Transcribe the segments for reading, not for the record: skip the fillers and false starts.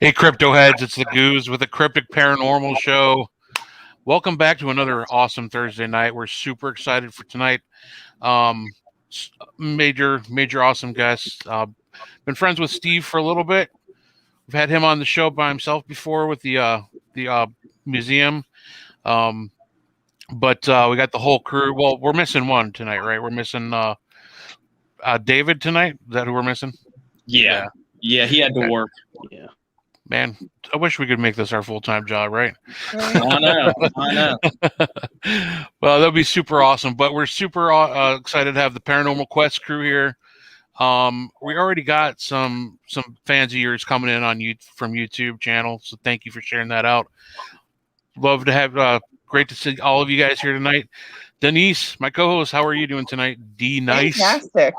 Hey, crypto heads, it's the Goose with the Cryptic Paranormal Show. Welcome back to another awesome Thursday night. We're super excited for tonight. Major awesome guests. Been friends with Steve for a little bit. We've had him on the show by himself before with the museum. But we got the whole crew. Well, we're missing one tonight, right? We're missing David tonight. Is that who we're missing? Yeah, he had to work. Yeah. Man, I wish we could make this our full-time job, right? I know. Well, that'll be super awesome. But we're super excited to have the Paranormal Quest crew here. We already got some fans of yours coming in on from YouTube channel, so thank you for sharing that out. Love to have. Great to see all of you guys here tonight. Denise, my co-host, how are you doing tonight? Nice. Fantastic.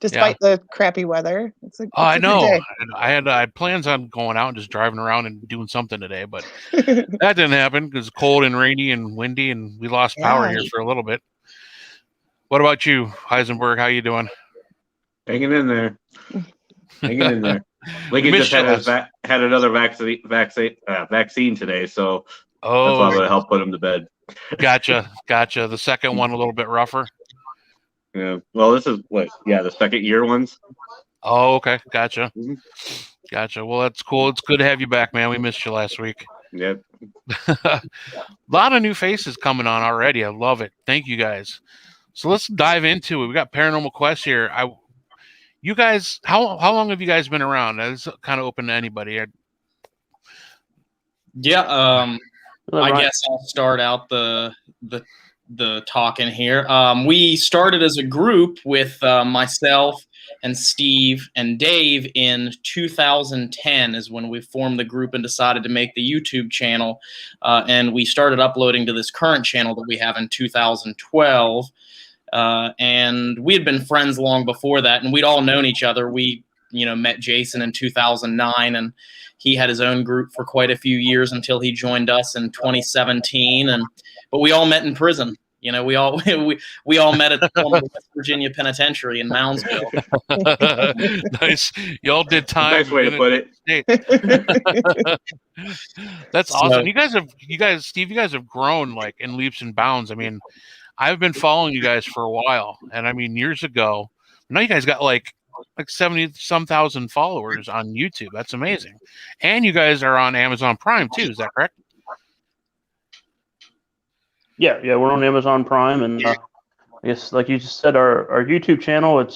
Despite the crappy weather. It's a I know. Good day. I had plans on going out and just driving around and doing something today, but that didn't happen because it's cold and rainy and windy, and we lost power here for a little bit. What about you, Heisenberg? How you doing? Hanging in there. Lincoln just had another vaccine today, so that's why I'm going to help put him to bed. Gotcha. The second one a little bit rougher. Yeah. Well, this is the second year ones. Oh, okay. Gotcha. Mm-hmm. Gotcha. Well, that's cool. It's good to have you back, man. We missed you last week. Yep. A lot of new faces coming on already. I love it. Thank you guys. So let's dive into it. We got Paranormal Quest here. You guys, how long have you guys been around? It's kind of open to anybody. Yeah. I guess I'll start out the talking here. We started as a group with myself and Steve and Dave in 2010 is when we formed the group and decided to make the YouTube channel. And we started uploading to this current channel that we have in 2012. And we had been friends long before that, and we'd all known each other. We, met Jason in 2009, and he had his own group for quite a few years until he joined us in 2017. But we all met in prison. We all met at the West Virginia Penitentiary in Moundsville. Nice. Y'all did time. Nice way to put it. That's awesome. Steve, you guys have grown like in leaps and bounds. I mean, I've been following you guys for a while, and I mean, years ago, now you guys got like 70-some thousand followers on YouTube. That's amazing. And you guys are on Amazon Prime too. Is that correct? Yeah, we're on Amazon Prime, and I guess, like you just said, our YouTube channel, it's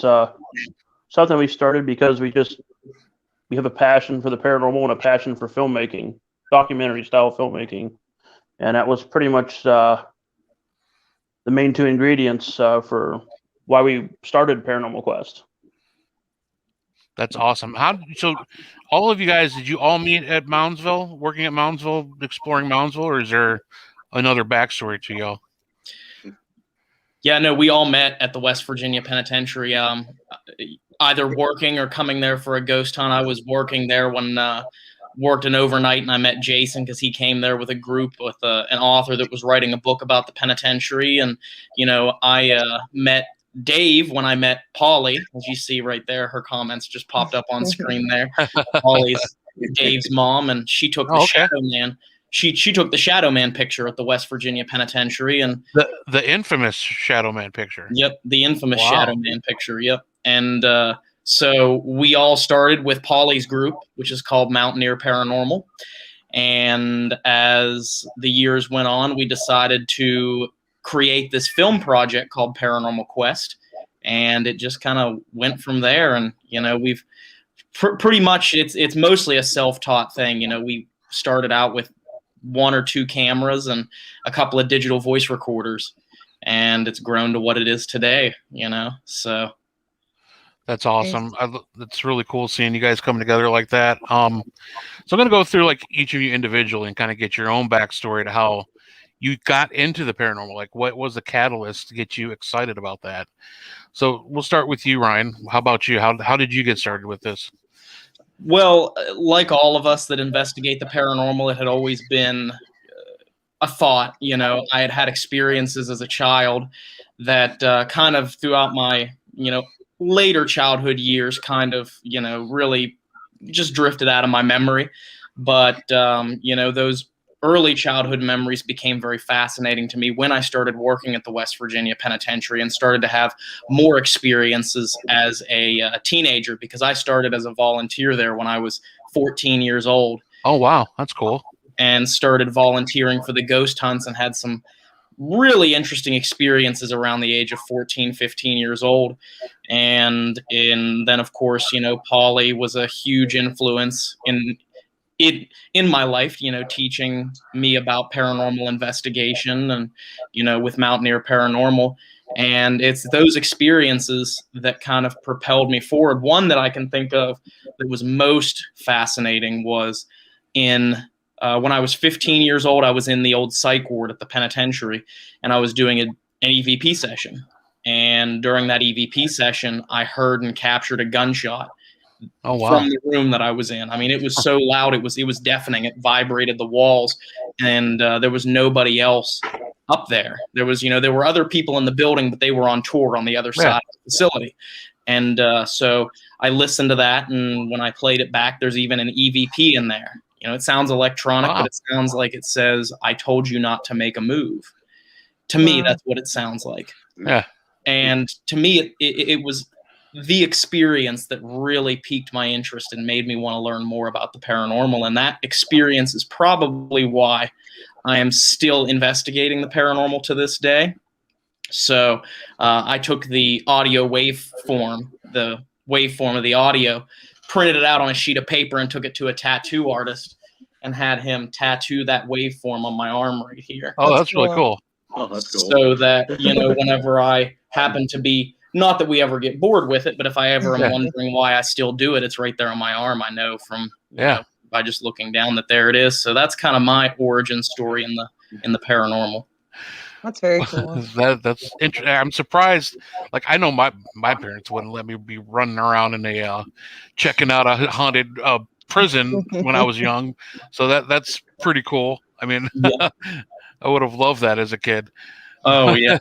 something we started because we have a passion for the paranormal and a passion for filmmaking, documentary style filmmaking, and that was pretty much the main two ingredients for why we started Paranormal Quest. That's awesome. So all of you guys, did you all meet at Moundsville, working at Moundsville, exploring Moundsville, or is there another backstory to y'all? Yeah, no, we all met at the West Virginia Penitentiary, either working or coming there for a ghost hunt. I was working there when worked an overnight, and I met Jason because he came there with a group with an author that was writing a book about the penitentiary. And, I met Dave when I met Polly, as you see right there. Her comments just popped up on screen there. Polly's Dave's mom, and she took the Shadow Man. She took the Shadow Man picture at the West Virginia Penitentiary, and the infamous Shadow Man picture. Yep, the infamous Shadow Man picture. Yep, and so we all started with Polly's group, which is called Mountaineer Paranormal, and as the years went on, we decided to create this film project called Paranormal Quest, and it just kind of went from there. And we've pretty much it's mostly a self-taught thing. We started out with 1 or 2 cameras and a couple of digital voice recorders, and it's grown to what it is today, so that's awesome. It's really cool seeing you guys coming together like that. So I'm going to go through like each of you individually and kind of get your own backstory to how you got into the paranormal. Like, what was the catalyst to get you excited about that? So we'll start with you, Ryan. How about you? How did you get started with this? Well, like all of us that investigate the paranormal, it had always been a thought. I had experiences as a child that kind of throughout my, later childhood years kind of, really just drifted out of my memory. But, those early childhood memories became very fascinating to me when I started working at the West Virginia Penitentiary and started to have more experiences as a teenager, because I started as a volunteer there when I was 14 years old. Oh, wow. That's cool. And started volunteering for the ghost hunts and had some really interesting experiences around the age of 14, 15 years old. And then, of course, Polly was a huge influence in my life, teaching me about paranormal investigation and, with Mountaineer Paranormal. And it's those experiences that kind of propelled me forward. One that I can think of that was most fascinating was when I was 15 years old. I was in the old psych ward at the penitentiary, and I was doing an EVP session. And during that EVP session, I heard and captured a gunshot from the room that I was in. I mean, it was so loud, it was deafening. It vibrated the walls, and there was nobody else up there. There were other people in the building, but they were on tour on the other side of the facility. And so I listened to that, and when I played it back, there's even an EVP in there. It sounds electronic, but it sounds like it says, "I told you not to make a move." To me, that's what it sounds like. Yeah. And to me, it was the experience that really piqued my interest and made me want to learn more about the paranormal. And that experience is probably why I am still investigating the paranormal to this day. So I took the audio waveform, the waveform of the audio, printed it out on a sheet of paper and took it to a tattoo artist and had him tattoo that waveform on my arm right here. Oh, that's really cool. Oh, that's cool. So that, whenever I happen to be, not that we ever get bored with it, but if I ever am wondering why I still do it, it's right there on my arm. I know from, by just looking down that there it is. So that's kind of my origin story in the paranormal. That's very cool. That's interesting. I'm surprised. Like, I know my parents wouldn't let me be running around in a checking out a haunted prison when I was young. So that's pretty cool. I mean, I would have loved that as a kid. Oh, yeah.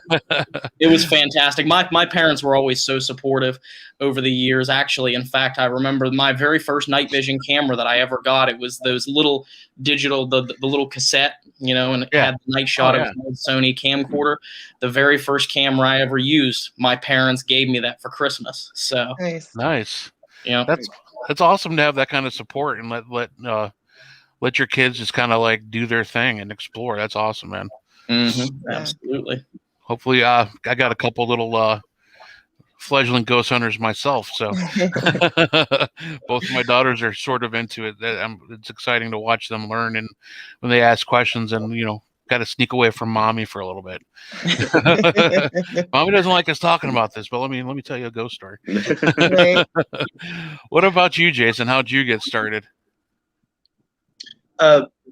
It was fantastic. My parents were always so supportive over the years. Actually, in fact, I remember my very first night vision camera that I ever got. It was those little digital, the little cassette, and it had the night shot of an old Sony camcorder. The very first camera I ever used, my parents gave me that for Christmas. So nice. That's awesome to have that kind of support and let your kids just kind of like do their thing and explore. That's awesome, man. Mm-hmm. Absolutely. Hopefully, I got a couple little fledgling ghost hunters myself, so both of my daughters are sort of into it. It's exciting to watch them learn, and when they ask questions, and got to sneak away from mommy for a little bit. Mommy doesn't like us talking about this, but let me tell you a ghost story. Right. What about you, Jason? How'd you get started?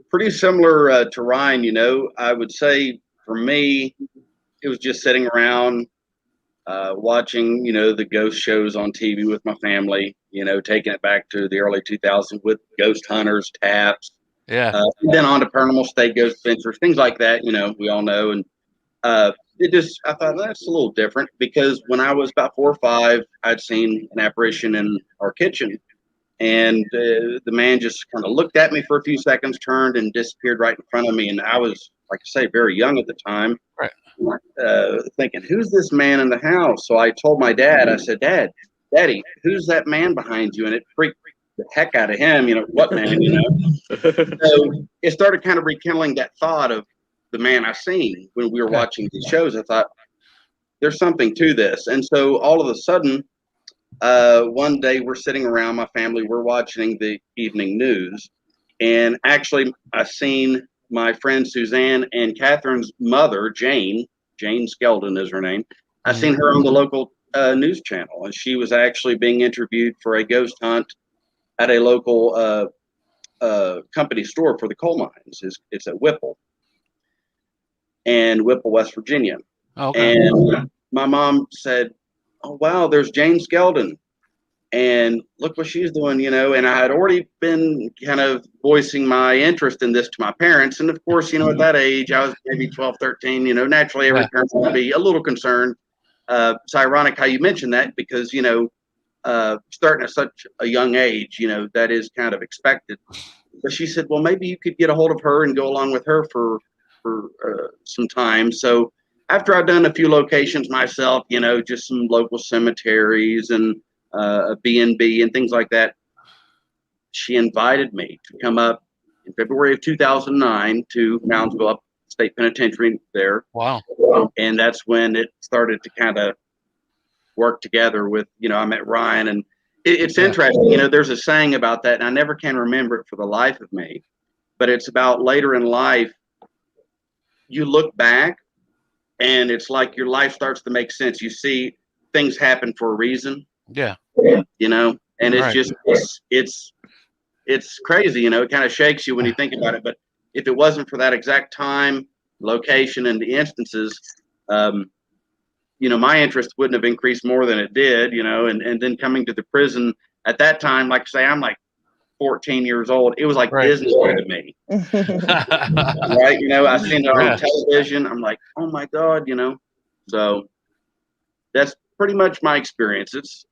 Pretty similar to Ryan. I would say for me, it was just sitting around watching, the ghost shows on TV with my family, taking it back to the early 2000s with ghost hunters, taps. Yeah. Then on to Paranormal State Ghost Adventures, things like that, we all know. And I thought that's a little different because when I was about 4 or 5, I'd seen an apparition in our kitchen. And the man just kind of looked at me for a few seconds, turned, and disappeared right in front of me. And I was, like I say, very young at the time, thinking, who's this man in the house? So I told my dad, I said, Daddy, who's that man behind you? And it freaked the heck out of him. What man, So it started kind of rekindling that thought of the man I seen when we were watching these shows. I thought, there's something to this. And so all of a sudden, one day we're sitting around, my family, we're watching the evening news, and actually I seen my friend Suzanne and Catherine's mother, Jane Skeldon is her name. I seen her on the local news channel, and she was actually being interviewed for a ghost hunt at a local company store for the coal mines. It's at Whipple, West Virginia. Okay. And my mom said, oh, wow, there's Jane Skeldon. And look what she's doing, and I had already been kind of voicing my interest in this to my parents. And of course, at that age, I was maybe 12, 13, naturally every parent would be a little concerned. It's ironic how you mentioned that because, starting at such a young age, that is kind of expected. but she said, well, maybe you could get a hold of her and go along with her for some time. So after I've done a few locations myself, just some local cemeteries and a B&B and things like that, she invited me to come up in February of 2009 to Moundsville Up State Penitentiary there. Wow. And that's when it started to kind of work together with, I met Ryan, and it's interesting. There's a saying about that, and I never can remember it for the life of me, but it's about later in life, you look back and it's like your life starts to make sense. You see things happen for a reason. Yeah. And it's just, it's crazy, it kind of shakes you when you think about it. But if it wasn't for that exact time, location, and the instances, my interest wouldn't have increased more than it did, and then coming to the prison at that time, like I say, I'm like 14 years old. It was like Disneyland to me. Right? I seen it on television. I'm like, oh my God, So that's pretty much my experience. It's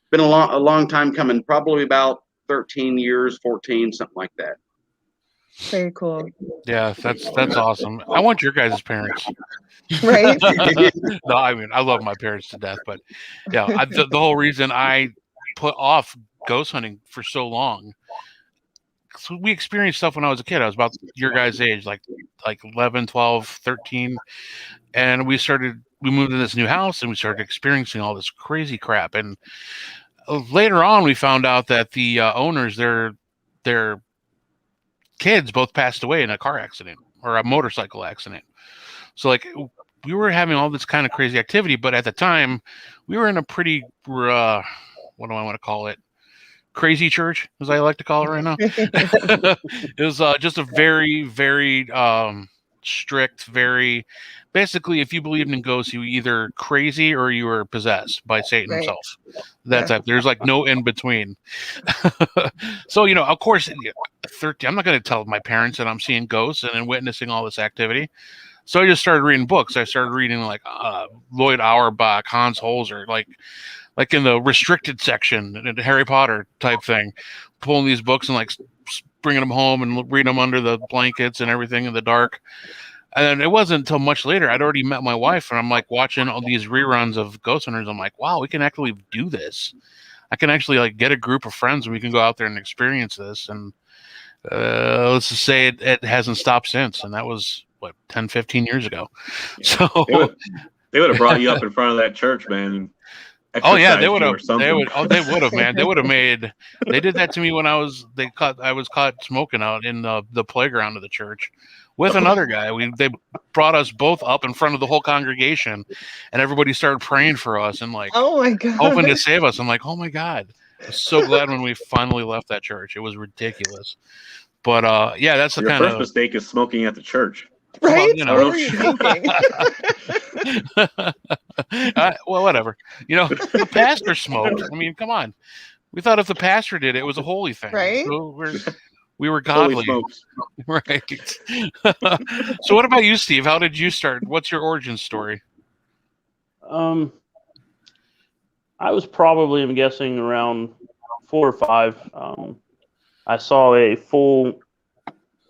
been a long time coming, probably about 13 years, 14, something like that. Very cool. Yeah, that's awesome. I want your guys' parents. Right? No, I mean, I love my parents to death, but yeah, the whole reason I put off ghost hunting for so long, so we experienced stuff when I was a kid. I was about your guys' age, like 11, 12, 13, and we moved in this new house and we started experiencing all this crazy crap. And later on, we found out that the owners, their kids both passed away in a car accident or a motorcycle accident. So we were having all this kind of crazy activity, but at the time we were in a pretty, what do I want to call it? Crazy church, as I like to call it right now. It was just a very, very strict, basically, if you believed in ghosts, you were either crazy or you were possessed by Satan himself. That type. There's no in between. So, of course, 13, I'm not going to tell my parents that I'm seeing ghosts and witnessing all this activity. So I just started reading books. I started reading Lloyd Auerbach, Hans Holzer, like in the restricted section in Harry Potter type thing, pulling these books and bringing them home and reading them under the blankets and everything in the dark. And it wasn't until much later, I'd already met my wife, and I'm watching all these reruns of Ghost Hunters. I'm like, wow, we can actually do this. I can actually get a group of friends and we can go out there and experience this. And let's just say it hasn't stopped since. And that was 10, 15 years ago. Yeah. So they would have brought you up in front of that church, man. Oh yeah, they would have. They would have, man. They would have made. They did that to me when I was caught smoking out in the playground of the church with another guy. They brought us both up in front of the whole congregation, and everybody started praying for us and oh my God, hoping to save us. I'm like, oh my God. I was so glad when we finally left that church. It was ridiculous. But that's the kind of first mistake is smoking at the church. Right? Well, what were you thinking? Well, whatever. The pastor smoked. I mean, come on. We thought if the pastor did it, it was a holy thing. Right? So we were godly. Right. So what about you, Steve? How did you start? What's your origin story? I was probably, I'm guessing, around 4 or 5. I saw a full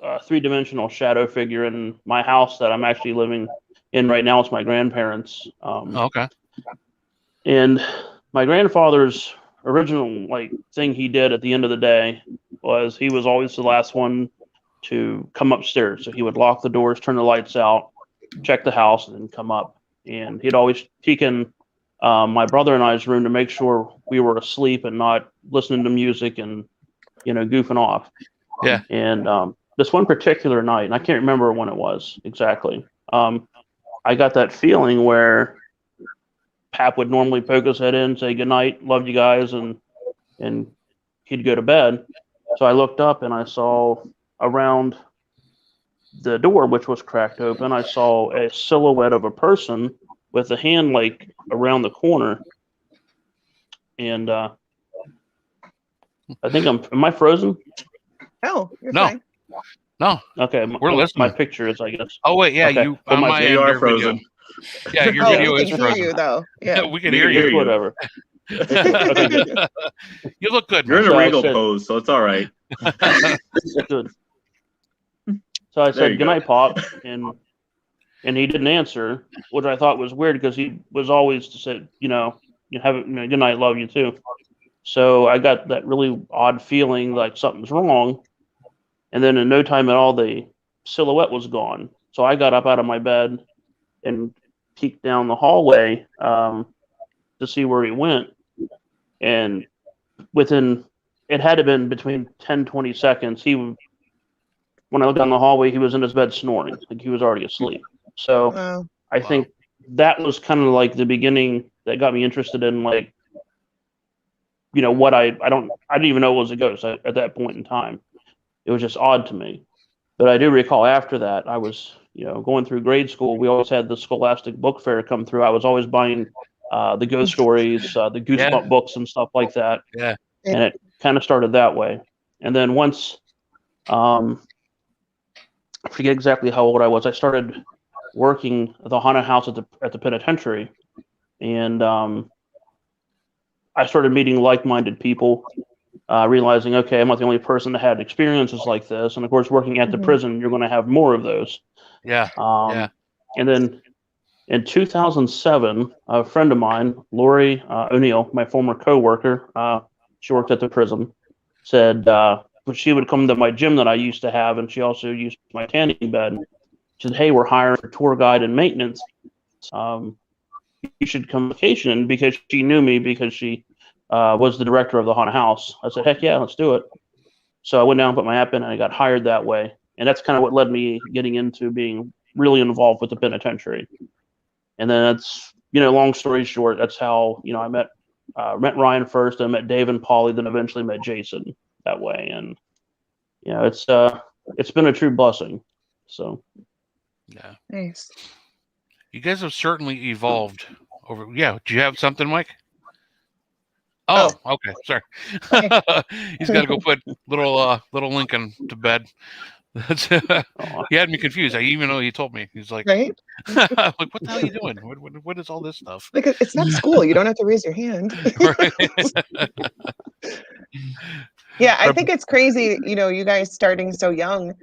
3-dimensional shadow figure in my house that I'm actually living in right now. It's my grandparents. Okay. And my grandfather's original thing he did at the end of the day was he was always the last one to come upstairs. So he would lock the doors, turn the lights out, check the house, and then come up. And he'd always peek in my brother and I's room to make sure we were asleep and not listening to music and goofing off. Yeah. And this one particular night, and I can't remember when it was exactly, I got that feeling where Pap would normally poke his head in, say goodnight, love you guys, and he'd go to bed. So I looked up and I saw around the door, which was cracked open, I saw a silhouette of a person with a hand around the corner. And I think am I frozen? Oh, you're no. fine. No. Okay. We're listening. My picture is, I guess. Oh, wait. Yeah. Okay. You on my end, you are your frozen. Video. Yeah. Your video is we can frozen. hear you, though. Yeah. We can hear you. Whatever. You look good. You're in man. a regal pose, so it's all right. Good. So I said, "Good night, Pop," and he didn't answer, which I thought was weird because he was always to say, you have it, good night, love you too. So I got that really odd feeling like something's wrong, and then in no time at all, the silhouette was gone. So I got up out of my bed and peeked down the hallway to see where he went, and it had to have been between 10-20 seconds. When I looked down the hallway, he was in his bed snoring, like he was already asleep. So I think that was kind of like the beginning that got me interested in, like, what I didn't even know it was a ghost at that point in time. It was just odd to me. But I do recall after that, I was, going through grade school, we always had the Scholastic Book Fair come through. I was always buying the ghost stories, the Goosebump books and stuff like that. Yeah. And it kind of started that way. And then once, I forget exactly how old I was, I started working at the haunted house at the penitentiary. And I started meeting like-minded people, realizing, okay, I'm not the only person that had experiences like this. And of course, working at the prison, you're going to have more of those. Yeah. And then in 2007, a friend of mine, Lori O'Neill, my former coworker, she worked at the prison, said she would come to my gym that I used to have, and she also used my tanning bed. She said, "Hey, we're hiring a tour guide and maintenance. You should come vacation," because she knew me because she was the director of the haunted house. I said, "Heck yeah, let's do it." So I went down and put my app in, and I got hired that way. And that's kind of what led me getting into being really involved with the penitentiary. And then that's, long story short, that's how, I met Ryan first, I met Dave and Polly, then eventually met Jason that way. And, it's been a true blessing. So. Yeah. Nice. You guys have certainly evolved over. Yeah. Do you have something, Mike? Oh, okay. Sorry. He's got to go put little Lincoln to bed. He had me confused. Even though he told me, he's like, right? Like, what the hell are you doing? What is all this stuff? Like, it's not school. You don't have to raise your hand. Yeah, I think it's crazy. You guys starting so young.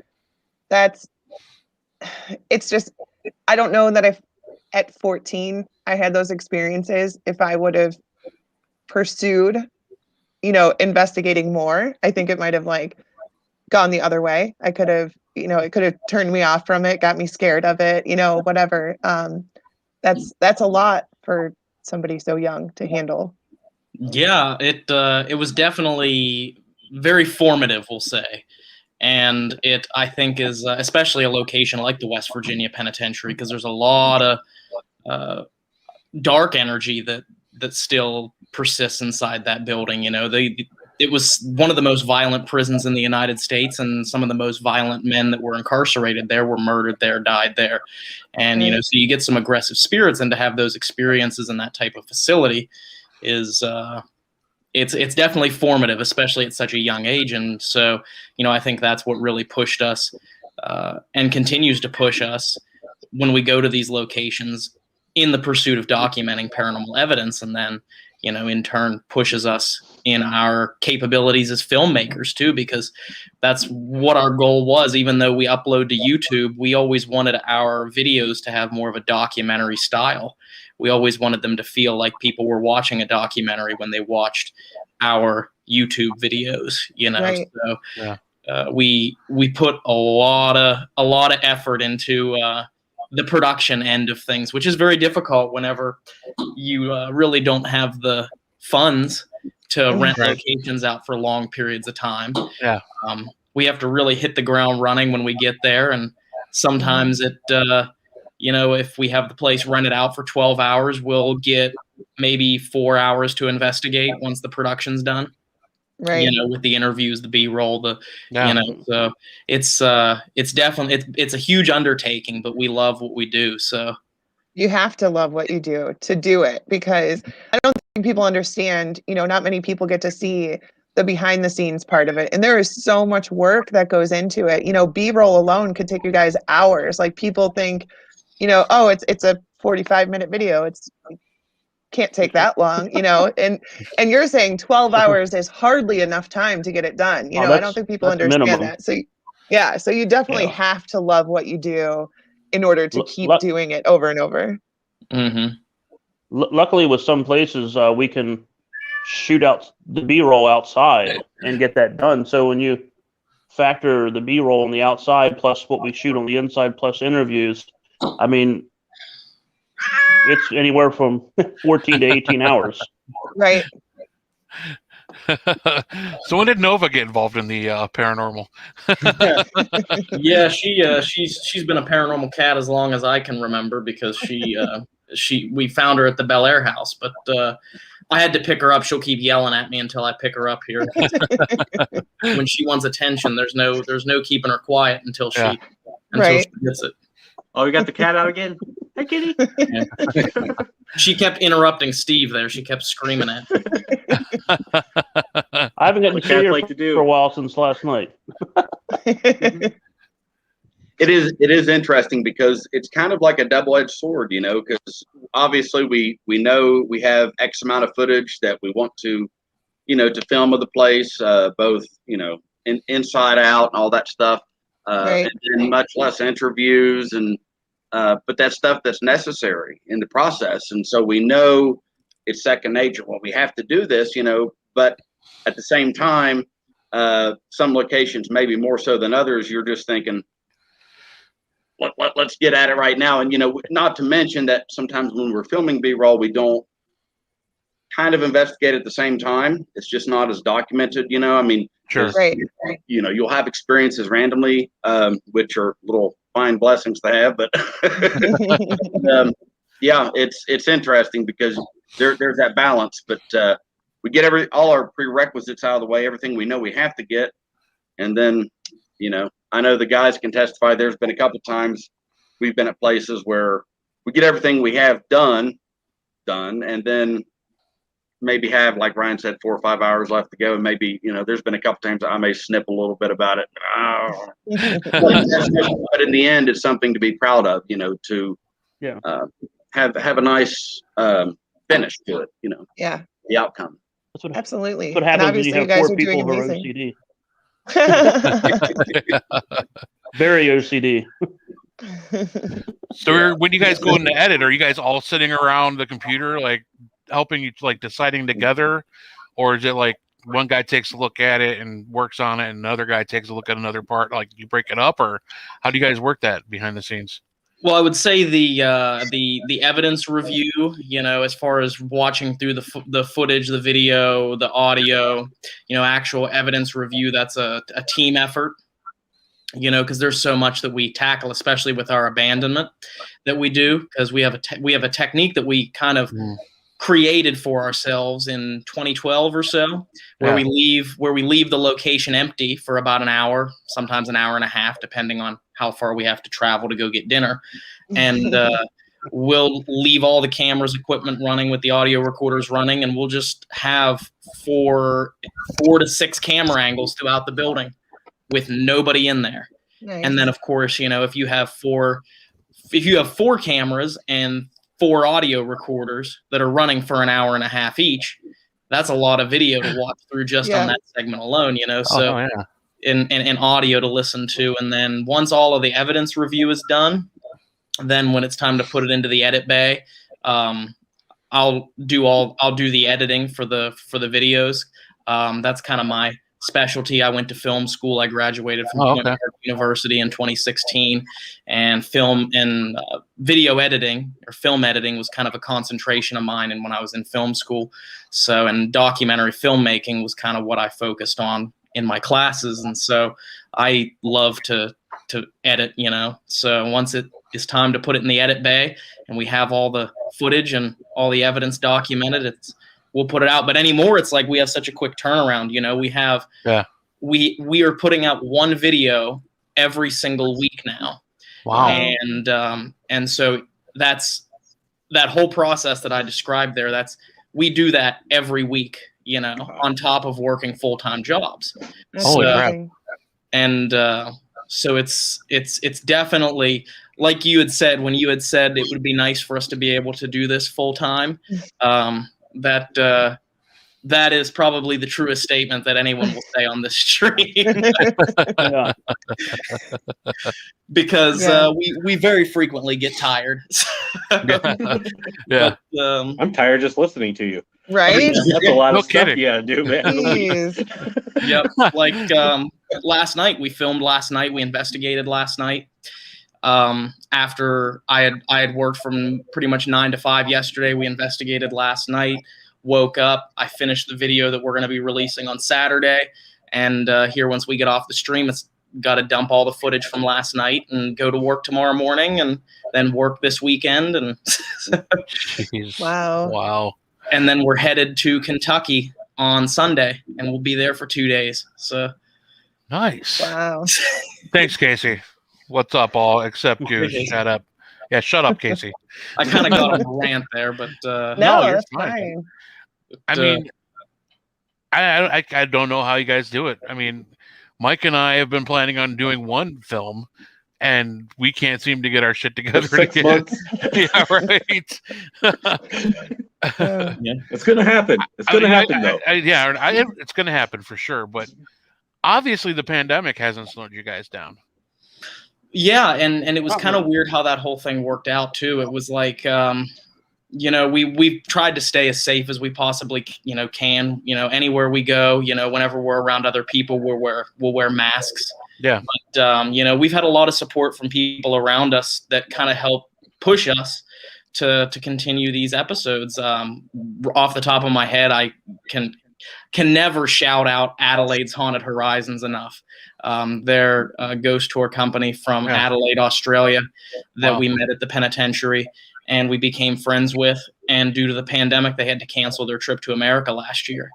It's just, I don't know that at 14 I had those experiences. If I would have pursued, investigating more, I think it might have gone the other way. I could have, it could have turned me off from it, got me scared of it, whatever. That's a lot for somebody so young to handle. Yeah, it was definitely very formative, we'll say. And it, I think, is especially a location like the West Virginia Penitentiary, because there's a lot of dark energy that still persists inside that building. It was one of the most violent prisons in the United States, and some of the most violent men that were incarcerated there were murdered there, died there. And, so you get some aggressive spirits, and to have those experiences in that type of facility is, it's definitely formative, especially at such a young age. And so, I think that's what really pushed us, and continues to push us when we go to these locations in the pursuit of documenting paranormal evidence, and then, in turn pushes us in our capabilities as filmmakers too, because that's what our goal was. Even though we upload to YouTube, we always wanted our videos to have more of a documentary style. We always wanted them to feel like people were watching a documentary when they watched our YouTube videos, Right. So Yeah. we put a lot of effort into the production end of things, which is very difficult whenever you really don't have the funds to rent locations out for long periods of time. Yeah. We have to really hit the ground running when we get there, and sometimes it if we have the place rented out for 12 hours, we'll get maybe 4 hours to investigate once the production's done. Right. With the interviews, the B-roll, so it's definitely, it's a huge undertaking, but we love what we do. So You have to love what you do to do it, because I don't think people understand, not many people get to see the behind the scenes part of it. And there is so much work that goes into it. B-roll alone could take you guys hours. Like, people think, oh, it's a 45-minute video. It's can't take that long, you know, and you're saying 12 hours is hardly enough time to get it done. You know, I don't think people understand minimum. that. So yeah, so you definitely have to love what you do in order to keep doing it over and over. Mm-hmm. Luckily, with some places, we can shoot out the B-roll outside and get that done. So when you factor the B-roll on the outside plus what we shoot on the inside plus interviews, I mean, it's anywhere from 14 to 18 hours. Right. So when did Nova get involved in the paranormal? Yeah, she's been a paranormal cat as long as I can remember, because we found her at the Bel Air house, but I had to pick her up. She'll keep yelling at me until I pick her up here. When she wants attention, there's no keeping her quiet until she gets it. Oh, you got the cat out again? Hi, kitty. Yeah. She kept interrupting Steve there. She kept screaming at me. I haven't gotten to see her for a while since last night. It is interesting because it's kind of like a double-edged sword, you know, because obviously we know we have X amount of footage that we want to, you know, to film of the place, both, you know, inside out and all that stuff, and then much less interviews but that stuff that's necessary in the process. And so we know it's second nature. Well, we have to do this, you know, but at the same time, some locations, maybe more so than others, you're just thinking, let's get at it right now. And, you know, not to mention that sometimes when we're filming B-roll, we don't kind of investigate at the same time. It's just not as documented, you know. I mean, sure. You know, you'll have experiences randomly, which are little fine blessings to have, but yeah, it's interesting because there's that balance. But we get all our prerequisites out of the way, everything we know we have to get, and then, you know, I know the guys can testify. There's been a couple times we've been at places where we get everything we have done, and then maybe have, like Ryan said, 4 or 5 hours left to go, and maybe, you know, there's been a couple times I may snip a little bit about it. But in the end, it's something to be proud of, you know, to have a nice finish to it, you know. Yeah. The outcome. Absolutely. That's what happens when you have 4 people who are OCD. Very OCD. So when you guys go into edit, are you guys all sitting around the computer, like helping you, like deciding together, or is it like one guy takes a look at it and works on it and another guy takes a look at another part, like you break it up, or how do you guys work that behind the scenes? Well, I would say the evidence review, you know, as far as watching through the footage, the video, the audio, you know, actual evidence review, that's a team effort, you know, because there's so much that we tackle, especially with our abandonment that we do, because we have a technique that we kind of created for ourselves in 2012 or so, where we leave the location empty for about an hour, sometimes an hour and a half, depending on how far we have to travel to go get dinner. And we'll leave all the cameras, equipment running with the audio recorders running, and we'll just have four to six camera angles throughout the building with nobody in there. Nice. And then, of course, you know, if you have four cameras and 4 audio recorders that are running for an hour and a half each, that's a lot of video to watch through just on that segment alone, you know. So and audio to listen to. And then once all of the evidence review is done, then when it's time to put it into the edit bay, I'll do the editing for the videos. That's kind of my specialty. I went to film school. I graduated from University in 2016, and film and video editing or film editing was kind of a concentration of mine. And when I was in film school, so, and documentary filmmaking was kind of what I focused on in my classes. And so I love to edit, you know. So once it is time to put it in the edit bay and we have all the footage and all the evidence documented, we'll put it out. But anymore, it's like we have such a quick turnaround. You know, we have we are putting out one video every single week now. Wow. And so that's that whole process that I described there. We do that every week, you know, on top of working full-time jobs. Holy crap. And So it's definitely, like you had said, when you had said it would be nice for us to be able to do this full time. That is probably the truest statement that anyone will say on this stream. Yeah. Because we very frequently get tired. Yeah. But, I'm tired just listening to you. Right? That's a lot No of stuff kidding. you gotta do, man. Jeez. Yep. Like last night, we filmed last night. We investigated last night. After I had worked from pretty much 9 to 5 yesterday, we investigated last night. Woke up. I finished the video that we're going to be releasing on Saturday, and here once we get off the stream, it's got to dump all the footage from last night and go to work tomorrow morning, and then work this weekend. And Jeez. Wow. And then we're headed to Kentucky on Sunday, and we'll be there for 2 days. So nice. Wow. Thanks, Casey. What's up, all? Except Goose. Shut up. Yeah, shut up, Casey. I kind of got on a rant there, but No, you're that's fine. fine. I mean, I don't know how you guys do it. I mean, Mike and I have been planning on doing one film, and we can't seem to get our shit together. 6 months. Yeah, right. It's gonna happen. It's gonna happen, though. It's gonna happen for sure. But obviously, the pandemic hasn't slowed you guys down. Yeah, and it was kind of weird how that whole thing worked out too. It was like, we've tried to stay as safe as we possibly can. Anywhere we go, whenever we're around other people, we'll wear masks. Yeah. But we've had a lot of support from people around us that kind of help push us to continue these episodes. Off the top of my head, I can never shout out Adelaide's Haunted Horizons enough. They're a ghost tour company from Adelaide, Australia, that we met at the penitentiary and we became friends with. And due to the pandemic, they had to cancel their trip to America last year.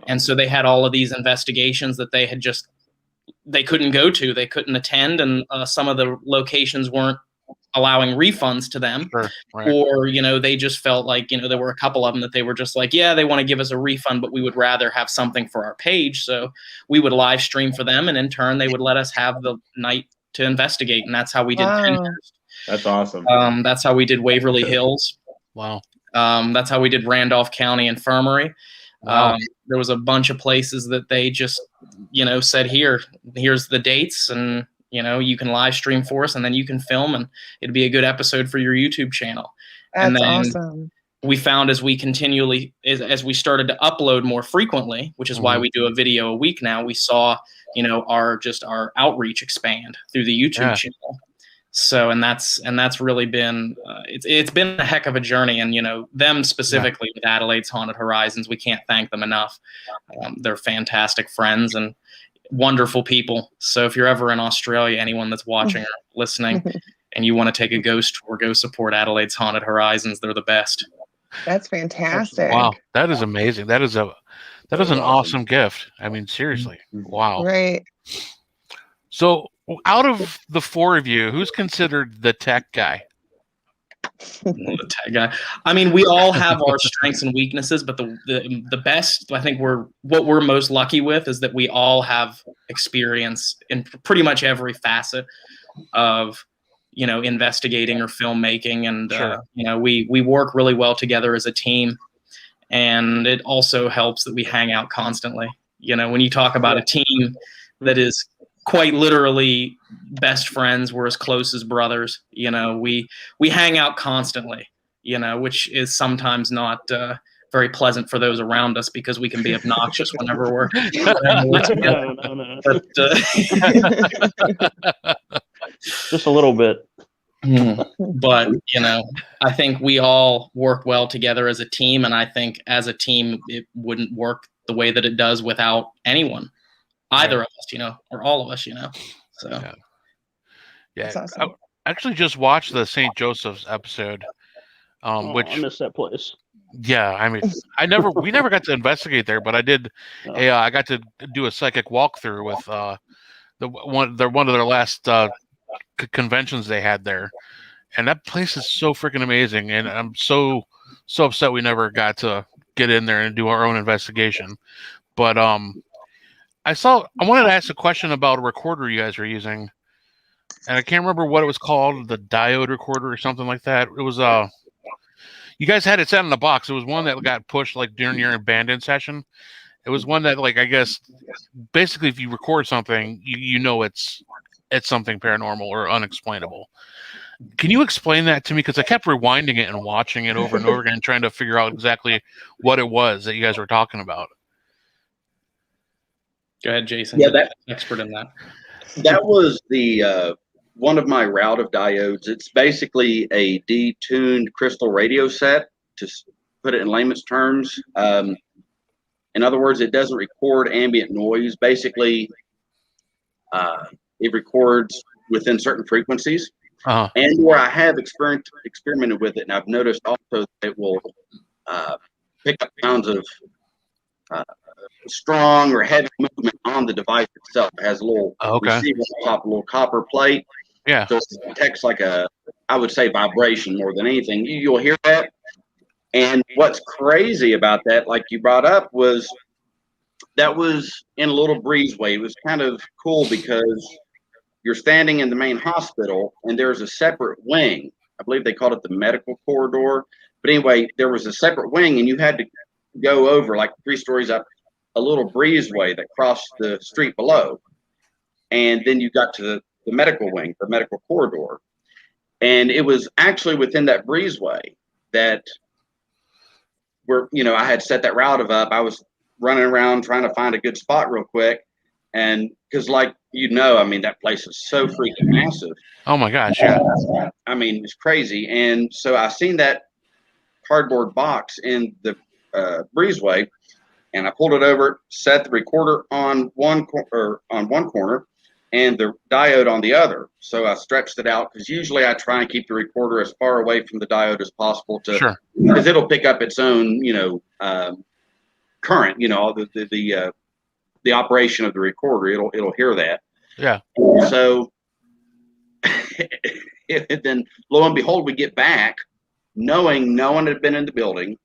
And so they had all of these investigations that they couldn't go to, they couldn't attend. And some of the locations weren't allowing refunds to them. Sure, right. Or, they just felt like, there were a couple of them that they were just like, yeah, they want to give us a refund, but we would rather have something for our page. So we would live stream for them. And in turn, they would let us have the night to investigate. And that's how we did Penhurst. That's awesome. That's how we did Waverly Hills. Wow. That's how we did Randolph County Infirmary. Wow. There was a bunch of places that they just, said, here's the dates, and you can live stream for us, and then you can film, and it'd be a good episode for your YouTube channel. That's awesome. We found as we started to upload more frequently, which is why we do a video a week now, we saw, our outreach expand through the YouTube channel. So, and that's really been, it's been a heck of a journey. And, them specifically with Adelaide's Haunted Horizons, we can't thank them enough. They're fantastic friends and wonderful people. So if you're ever in Australia, anyone that's watching or listening and you want to take a ghost tour, go support Adelaide's Haunted Horizons. They're the best. That's fantastic. Wow. That is amazing. That is an awesome gift. I mean, seriously. Wow. Right. So out of the four of you, who's considered the tech guy? The tech guy. I mean, we all have our strengths and weaknesses, but the best, I think what we're most lucky with is that we all have experience in pretty much every facet of, investigating or filmmaking. And, Sure. We work really well together as a team. And it also helps that we hang out constantly. When you talk about a team that is quite literally best friends, we're as close as brothers, we hang out constantly, which is sometimes not very pleasant for those around us because we can be obnoxious whenever we're together. No. But, Just a little bit. But, I think we all work well together as a team. And I think as a team, it wouldn't work the way that it does without anyone, either of us, or all of us, so. Yeah. Awesome. I actually just watched the St. Joseph's episode, which I miss that place. Yeah, I mean, we never got to investigate there, but I did. I got to do a psychic walkthrough with one of their last conventions they had there, and that place is so freaking amazing. And I'm so upset we never got to get in there and do our own investigation. But I wanted to ask a question about a recorder you guys are using. and I can't remember what it was called, the diode recorder or something like that. It was you guys had it set in the box. It was one that got pushed like during your abandoned session. It was one that, like, I guess basically if you record something, you know it's something paranormal or unexplainable. Can you explain that to me? Because I kept rewinding it and watching it over and over again, trying to figure out exactly what it was that you guys were talking about. Go ahead, Jason. Yeah, that expert in that. That was the one of my route of diodes. It's basically a detuned crystal radio set, to put it in layman's terms. In other words, it doesn't record ambient noise. Basically, it records within certain frequencies. And where I have experimented with it, and I've noticed also that it will pick up sounds of strong or heavy movement on the device itself. It has a little receiver on top, a little copper plate. Yeah. So it detects like I would say vibration more than anything. You'll hear that. And what's crazy about that, like you brought up, was that was in a little breezeway. It was kind of cool because you're standing in the main hospital and there's a separate wing. I believe they called it the medical corridor. But anyway, there was a separate wing and you had to go over like 3 stories up a little breezeway that crossed the street below. And then you got to the medical wing, the medical corridor. And it was actually within that breezeway that I had set that route up. I was running around trying to find a good spot real quick. And because I mean, that place is so freaking massive. Oh my gosh, yeah. I mean, it's crazy. And so I seen that cardboard box in the breezeway, and I pulled it over, set the recorder on one corner and the diode on the other. So I stretched it out because usually I try and keep the recorder as far away from the diode as possible because it'll pick up its own, current, the operation of the recorder. It'll hear that. Yeah. So then lo and behold, we get back knowing no one had been in the building.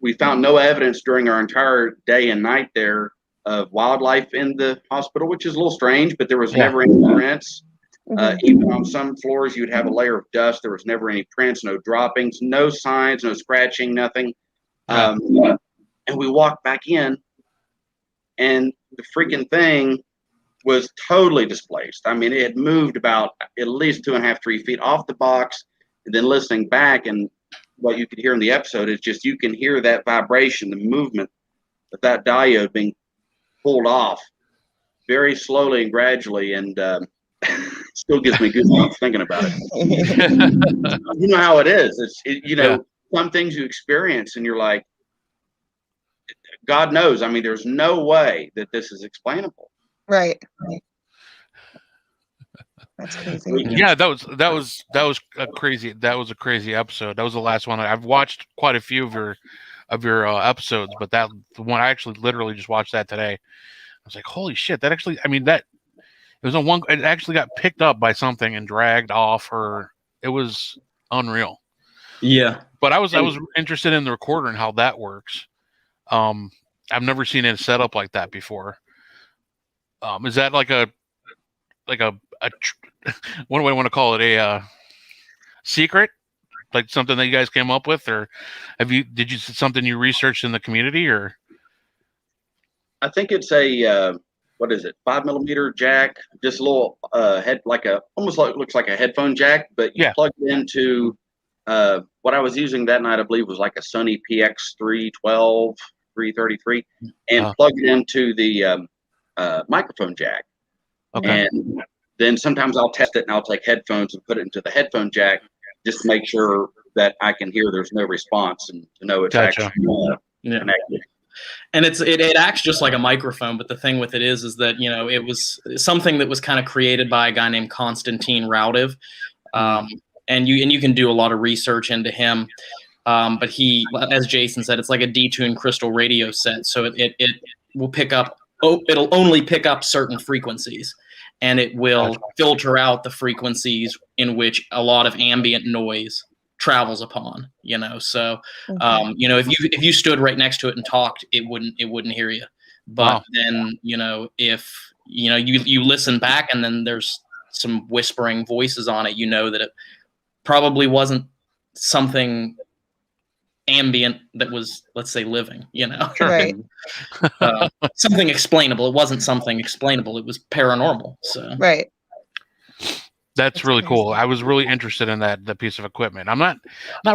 We found no evidence during our entire day and night there of wildlife in the hospital, which is a little strange, but there was never any prints. Even on some floors, you'd have a layer of dust. There was never any prints, no droppings, no signs, no scratching, nothing. And we walked back in, and the freaking thing was totally displaced. I mean, it had moved about at least 2.5, 3 feet off the box. And then listening back, and what you could hear in the episode is just you can hear that vibration, the movement of that diode being pulled off very slowly and gradually, and still gives me goosebumps thinking about it. You know how it is. Some things you experience and you're like, God knows. I mean, there's no way that this is explainable. Right. That's crazy. Yeah, that was a crazy episode. That was the last one. I've watched quite a few of your episodes, but the one I actually literally just watched that today. I was like, holy shit! That actually, I mean, it actually got picked up by something and dragged off, or it was unreal. Yeah. But I was interested in the recorder and how that works. I've never seen it set up like that before. Is that like a what do I want to call it? A secret, like something that you guys came up with, or did you something you researched in the community, or? I think it's a 5mm jack, just a little head, looks like a headphone jack, but you plug it into what I was using that night. I believe was like a Sony PX312 333, and plug it into the microphone jack. Okay. And then sometimes I'll test it and I'll take headphones and put it into the headphone jack just to make sure that I can hear there's no response and to know it's actually connected. And it acts just like a microphone, but the thing with it is that, it was something that was kind of created by a guy named Konstantin Raudiv. And you can do a lot of research into him. But he, as Jason said, it's like a detuned crystal radio set. So it will pick up, it'll only pick up certain frequencies, and it will filter out the frequencies in which a lot of ambient noise travels upon, so if you stood right next to it and talked, it wouldn't hear you. But then if you listen back and then there's some whispering voices on it, you know that it probably wasn't something ambient that was, let's say, living, you know. Right. Something explainable. It wasn't something explainable. It was paranormal. So Right. That's really cool. I was really interested in that piece of equipment. I'm not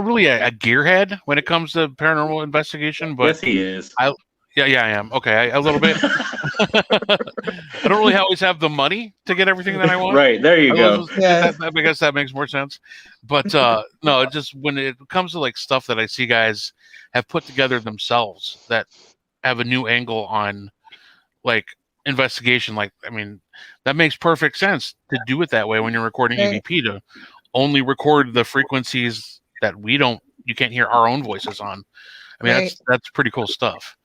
really a gearhead when it comes to paranormal investigation, but yes, he is. Yeah, I am. Okay, a little bit. I don't really always have the money to get everything that I want. Right, there you go. I guess that makes more sense. But no, just when it comes to like stuff that I see guys have put together themselves that have a new angle on like investigation, like, I mean, that makes perfect sense to do it that way when you're recording EVP, to only record the frequencies that you can't hear our own voices on. I mean, that's pretty cool stuff.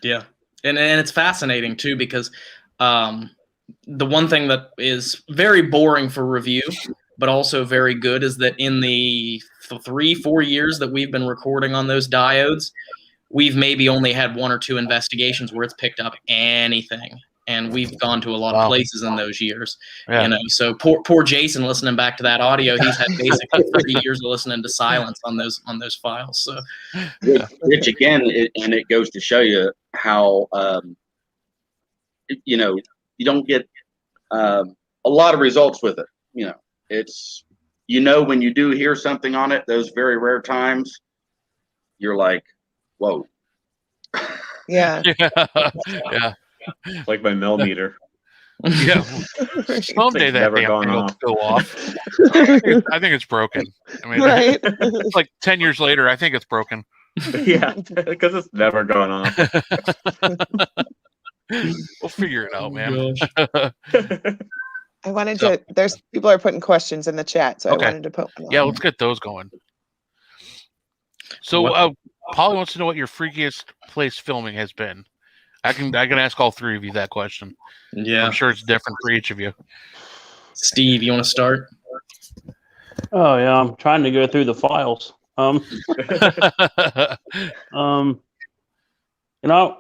Yeah, and it's fascinating too, because the one thing that is very boring for review, but also very good, is that in the 3-4 years that we've been recording on those diodes, we've maybe only had 1 or 2 investigations where it's picked up anything, and we've gone to a lot of places in those years. Yeah. You know, so poor Jason listening back to that audio, he's had basically 30 years of listening to silence on those files. So, which again, it goes to show you how you know, you don't get a lot of results with it. You know, it's, you know, when you do hear something on it, those very rare times, you're like, whoa. Yeah. Yeah. It's like my millimeter. Yeah. Someday that never damn gone thing will off. go off. I think it's broken. I mean, Right. it's like 10 years later, I think it's broken. Yeah, because it's never gone off. We'll figure it out, man. I wanted to. There's people are putting questions in the chat, so Okay. I wanted to put one on. Yeah, let's get those going. So, Polly wants to know what your freakiest place filming has been. I can ask all three of you that question. yeah, I'm sure it's different for each of you. Steve, you want to start? Oh yeah, I'm trying to go through the files. You know,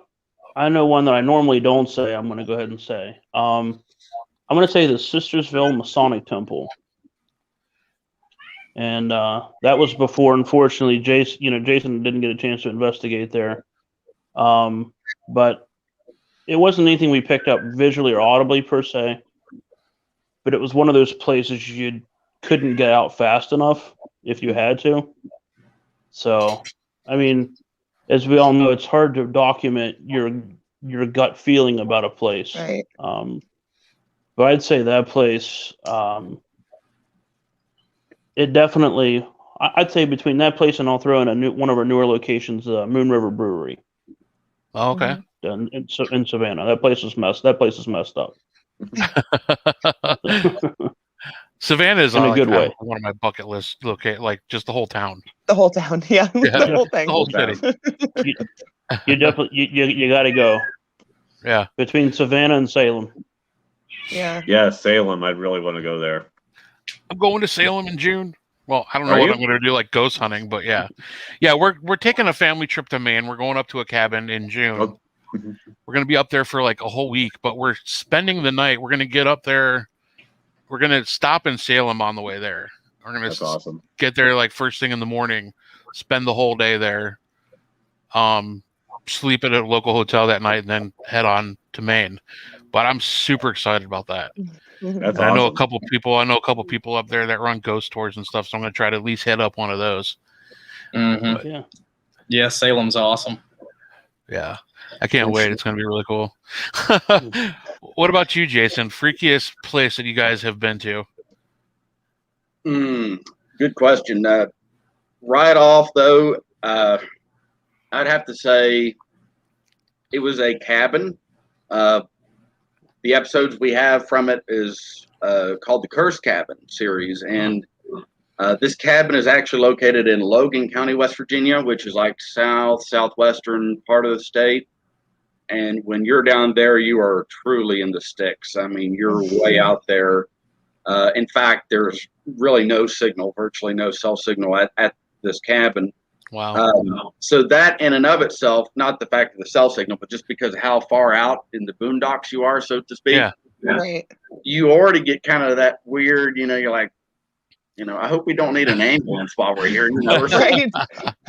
I know one that I normally don't say. I'm going to go ahead and say. I'm going to say the Sistersville Masonic Temple, and that was before, unfortunately, Jason didn't get a chance to investigate there. But it wasn't anything we picked up visually or audibly per se. But it was one of those places you couldn't get out fast enough if you had to. So, I mean, as we all know, it's hard to document your gut feeling about a place. Right. But I'd say that place, it definitely, I'd say between that place and I'll throw in one of our newer locations, Moon River Brewery. Oh, okay. In Savannah. That place is messed up. Savannah is in a good way. one of my bucket list locate, like just the whole town. The whole town, yeah. The whole thing. The whole city. You definitely you got to go. Yeah. Between Savannah and Salem. Yeah. Yeah, Salem. I'd really want to go there. I'm going to Salem in June. Well, I don't know what I'm going to do, like ghost hunting, but yeah. We're taking a family trip to Maine. We're going up to a cabin in June. Oh. We're going to be up there for like a whole week, but we're spending the night. We're going to get up there. We're going to stop in Salem on the way there. We're going That's awesome. Get there like first thing in the morning, spend the whole day there, sleep at a local hotel that night, and then head on to Maine. But I'm super excited about that. That's awesome. I know a couple people up there that run ghost tours and stuff, so I'm going to try to at least hit up one of those. Mm-hmm. Yeah, Salem's awesome. Yeah, I can't wait. It's going to be really cool. What about you, Jason? Freakiest place that you guys have been to? Good question. Right off, though, I'd have to say it was a cabin. The episodes we have from it is called the Curse Cabin series, and this cabin is actually located in Logan County, West Virginia, which is like southwestern part of the state. And when you're down there, you are truly in the sticks. I mean, you're way out there. In fact, there's really no signal, virtually no cell signal at this cabin. Wow. So that in and of itself, not the fact of the cell signal, but just because of how far out in the boondocks you are, so to speak. Right. You already get kind of that weird, you're like, I hope we don't need an ambulance while we're here. Or Right.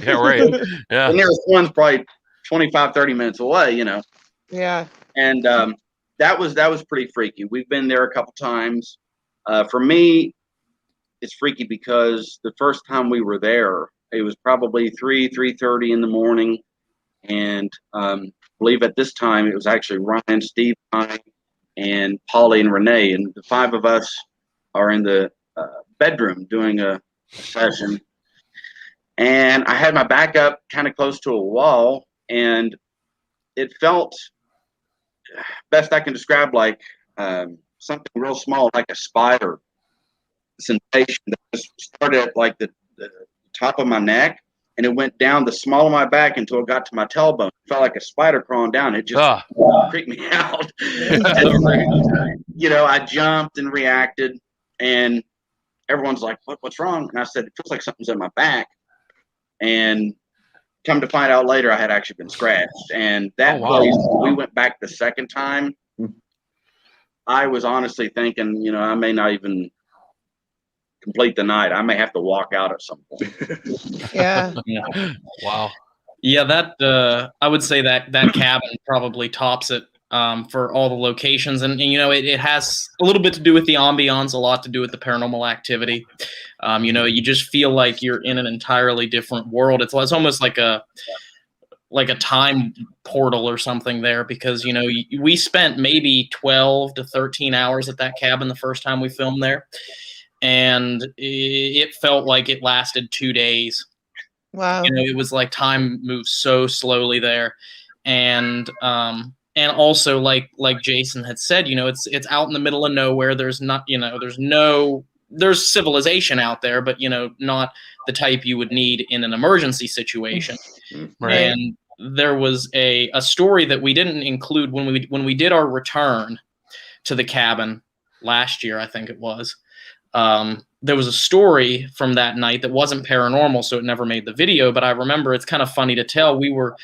Yeah, right. Yeah. The nearest one's probably 25, 30 minutes away, Yeah. And that was pretty freaky. We've been there a couple times. For me, it's freaky because the first time we were there, it was probably 3:30 in the morning. And I believe at this time it was actually Ryan, Steve, I, and Polly and Renee. And the 5 of us are in the bedroom doing a session. And I had my back up kind of close to a wall, and it felt, best I can describe, like something real small, like a spider sensation that just started at like the top of my neck, and it went down the small of my back until it got to my tailbone. It felt like a spider crawling down. It just freaked me out. I jumped and reacted, and everyone's like, what's wrong? And I said, it feels like something's in my back. And come to find out later, I had actually been scratched. And that place, we went back the second time. I was honestly thinking, I may not even complete the night. I may have to walk out at some point. Yeah. Wow. Yeah, that I would say that cabin probably tops it for all the locations, and it has a little bit to do with the ambiance, a lot to do with the paranormal activity. You just feel like you're in an entirely different world. It's almost like a time portal or something there, because we spent maybe 12 to 13 hours at that cabin the first time we filmed there, and it felt like it lasted 2 days. Wow. It was like time moves so slowly there, and also like Jason had said, it's out in the middle of nowhere. There's not, there's civilization out there, but not the type you would need in an emergency situation. Right. And there was a story that we didn't include when we did our return to the cabin last year, I think it was. There was a story from that night that wasn't paranormal, so it never made the video, but I remember it's kind of funny to tell. We were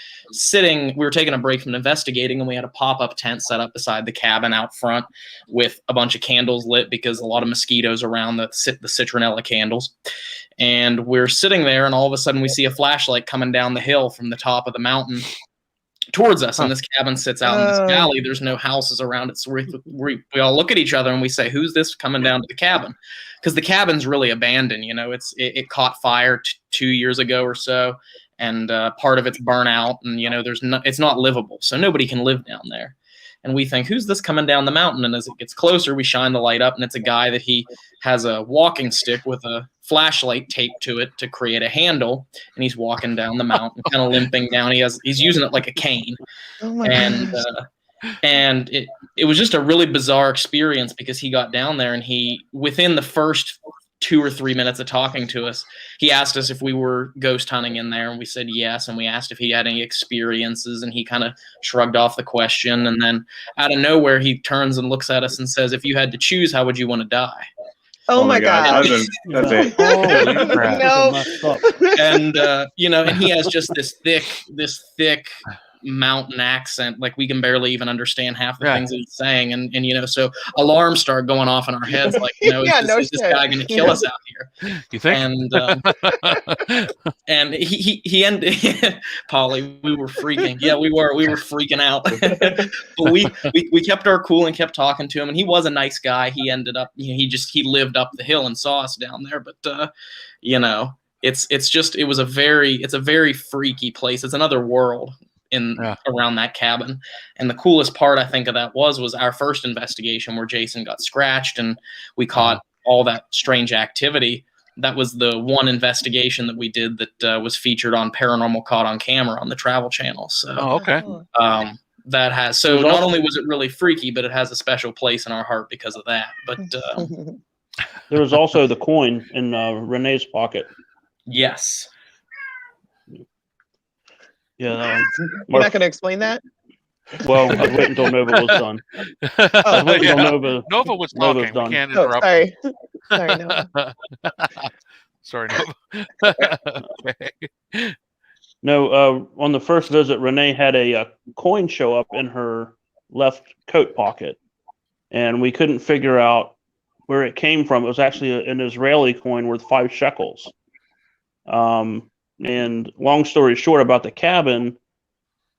taking a break from investigating, and we had a pop-up tent set up beside the cabin out front with a bunch of candles lit because a lot of mosquitoes around the citronella candles. And we're sitting there, and all of a sudden we see a flashlight coming down the hill from the top of the mountain towards us, and this cabin sits out in this valley. There's no houses around it, so we all look at each other and we say, "Who's this coming down to the cabin?" Because the cabin's really abandoned. It caught fire 2 years ago or so, and part of it's burnt out, and it's not livable, so nobody can live down there. And we think, who's this coming down the mountain? And as it gets closer, we shine the light up, and it's a guy that he has a walking stick with a flashlight taped to it to create a handle, and he's walking down the mountain, kind of limping down. He's using it like a cane. Oh my gosh. And it was just a really bizarre experience, because he got down there, and within the first 2 or 3 minutes of talking to us, he asked us if we were ghost hunting in there, and we said yes, and we asked if he had any experiences, and he kind of shrugged off the question, and then out of nowhere he turns and looks at us and says, "If you had to choose, how would you want to die?" Oh my God. That's it. No. And and he has just this thick mountain accent, like we can barely even understand half the things that he's saying, and so alarms start going off in our heads, like is this guy gonna kill us out here? You think? And he ended Polly, we were freaking freaking out. But we kept our cool and kept talking to him, and he was a nice guy. He ended up he lived up the hill and saw us down there, but it's a very freaky place. It's another world around that cabin. And the coolest part, I think, of that was our first investigation where Jason got scratched and we caught all that strange activity. That was the one investigation that we did that was featured on Paranormal Caught on Camera on the Travel Channel. So, not only was it really freaky, but it has a special place in our heart because of that. But there was also the coin in Renee's pocket. Yes. Yeah, you're not going to explain that? Well, I wait until Nova was done. Nova was talking. We can't interrupt. Sorry. Sorry, Nova. Sorry, Nova. Okay. No, on the first visit, Renee had a coin show up in her left coat pocket, and we couldn't figure out where it came from. It was actually an Israeli coin worth 5 shekels. And long story short about the cabin,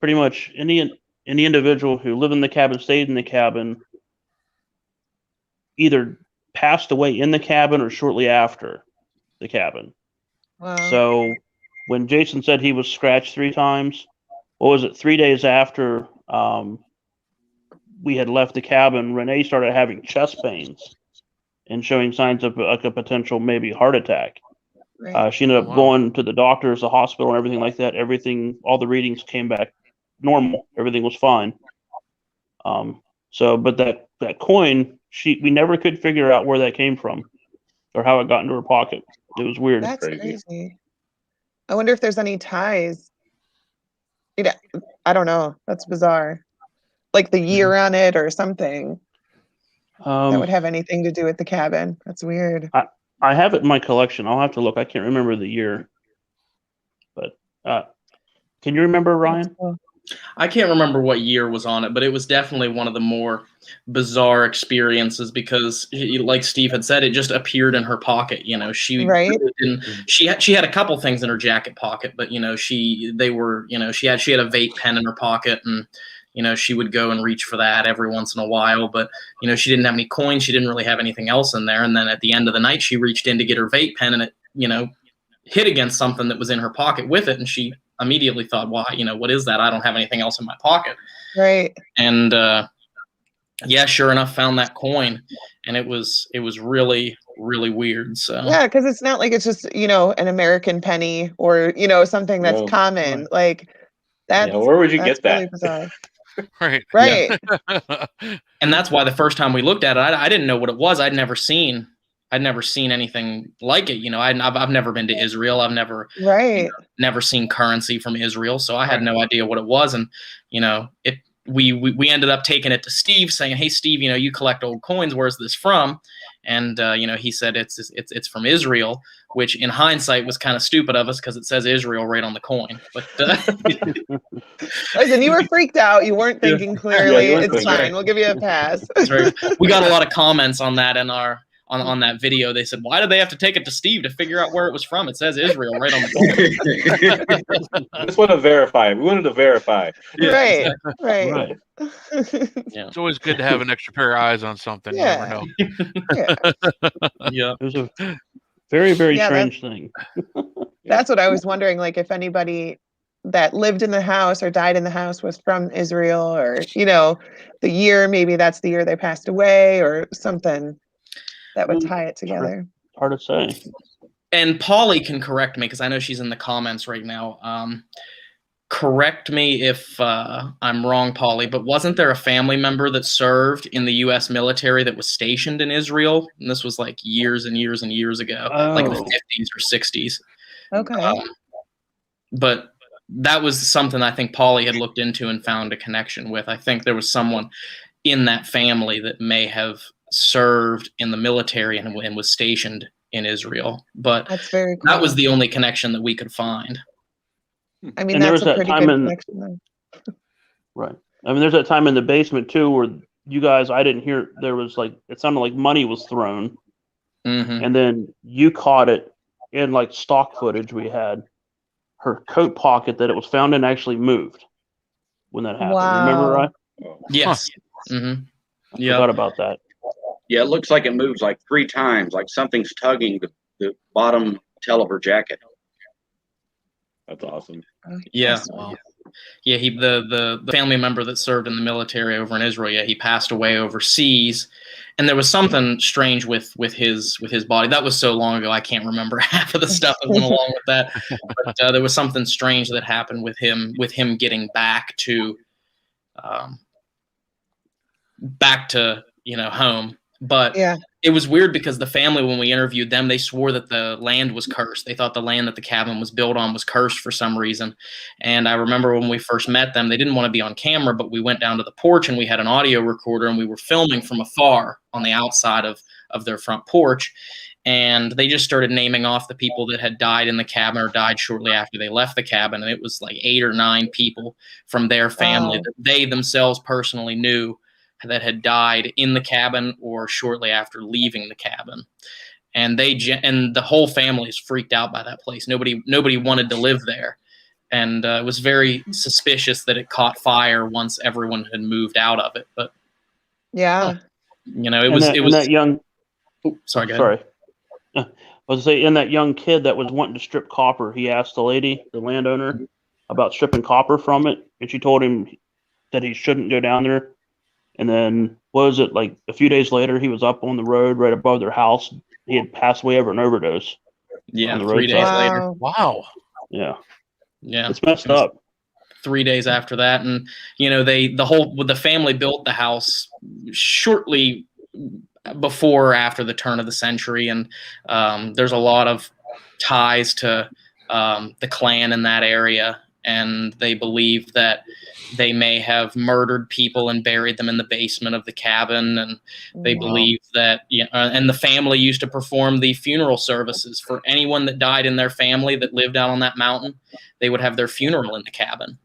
pretty much any individual who lived in the cabin, stayed in the cabin, either passed away in the cabin or shortly after the cabin. Wow. So when Jason said he was scratched 3 times, what was it, 3 days after we had left the cabin, Renee started having chest pains and showing signs of like a potential maybe heart attack. Right. She ended up going to the doctors, the hospital, and everything like that. Everything, all the readings came back normal. Everything was fine. But that coin, we never could figure out where that came from or how it got into her pocket. It was weird. That's crazy. I wonder if there's any ties. I don't know. That's bizarre. Like the year on it or something that would have anything to do with the cabin. That's weird. I have it in my collection. I'll have to look. I can't remember the year. But can you remember, Ryan? I can't remember what year was on it, but it was definitely one of the more bizarre experiences because, like Steve had said, it just appeared in her pocket. You know, she had a couple things in her jacket pocket, but she had a vape pen in her pocket, and she would go and reach for that every once in a while. But she didn't have any coins. She didn't really have anything else in there. And then at the end of the night, she reached in to get her vape pen, and it hit against something that was in her pocket with it, and she immediately thought, "Why? What is that? I don't have anything else in my pocket." Right. And sure enough, found that coin, and it was really, really weird. So yeah, because it's not like it's just an American penny or something that's common. Right. Like that's where would you get that? Really bizarre. Right. Right. Yeah. And that's why the first time we looked at it, I didn't know what it was. I'd never seen anything like it. I've never been to Israel. I've never never seen currency from Israel, so I had no idea what it was. And we ended up taking it to Steve, saying, "Hey, Steve, you collect old coins. Where's this from?" And he said it's from Israel, which in hindsight was kind of stupid of us because it says Israel right on the coin. But listen, you were freaked out. You weren't thinking clearly. It's fine. We'll give you a pass. That's right. We got a lot of comments on that in our on that video. They said, "Why did they have to take it to Steve to figure out where it was from? It says Israel right on the coin." I just want to verify. We wanted to verify. Right. Right. Yeah. It's always good to have an extra pair of eyes on something. Yeah. You never know. Yeah. It was a very, very strange thing. That's what I was wondering, like if anybody that lived in the house or died in the house was from Israel, or the year, maybe that's the year they passed away or something that would tie it together. Hard to say. And Polly can correct me because I know she's in the comments right now. Correct me if I'm wrong, Polly, but wasn't there a family member that served in the U.S. military that was stationed in Israel? And this was like years and years and years ago, like the 50s or 60s. Okay. But that was something I think Polly had looked into and found a connection with. I think there was someone in that family that may have served in the military and was stationed in Israel. But that's very cool. That was the only connection that we could find. I mean, that's a pretty good connection then. Right. I mean, there's that time in the basement too where you guys, I didn't hear, there was like, it sounded like money was thrown. Mm-hmm. And then you caught it in like stock footage we had. Her coat pocket that it was found in actually moved when that happened. Wow. Remember, right? Yes. Mm-hmm. I forgot about that. Yeah, it looks like it moves like 3 times, like something's tugging the bottom tail of her jacket. That's awesome. Yeah. Wow. Yeah, the family member that served in the military over in Israel, yeah, he passed away overseas. And there was something strange with his body. That was so long ago, I can't remember half of the stuff that went along with that. But there was something strange that happened with him getting back to home. But yeah, it was weird because the family, when we interviewed them, they swore that the land was cursed. They thought the land that the cabin was built on was cursed for some reason. And I remember when we first met them, they didn't want to be on camera, but we went down to the porch and we had an audio recorder and we were filming from afar on the outside of their front porch. And they just started naming off the people that had died in the cabin or died shortly after they left the cabin. And it was like 8 or 9 people from their family that they themselves personally knew that had died in the cabin or shortly after leaving the cabin. And the whole family is freaked out by that place. Nobody wanted to live there. And it was very suspicious that it caught fire once everyone had moved out of it. But yeah, it was that young. Oh, sorry, go ahead. I was say in that young kid that was wanting to strip copper, he asked the lady, the landowner, about stripping copper from it, and she told him that he shouldn't go down there. And then, what was it, like a few days later, he was up on the road right above their house. He had passed away of an overdose. Yeah, 3 days later. Wow. Yeah. Yeah, it's messed up. 3 days after that, and the family built the house shortly before or after the turn of the century, and there's a lot of ties to the clan in that area, and they believe that they may have murdered people and buried them in the basement of the cabin, and they believe that and the family used to perform the funeral services for anyone that died in their family that lived out on that mountain. They would have their funeral in the cabin.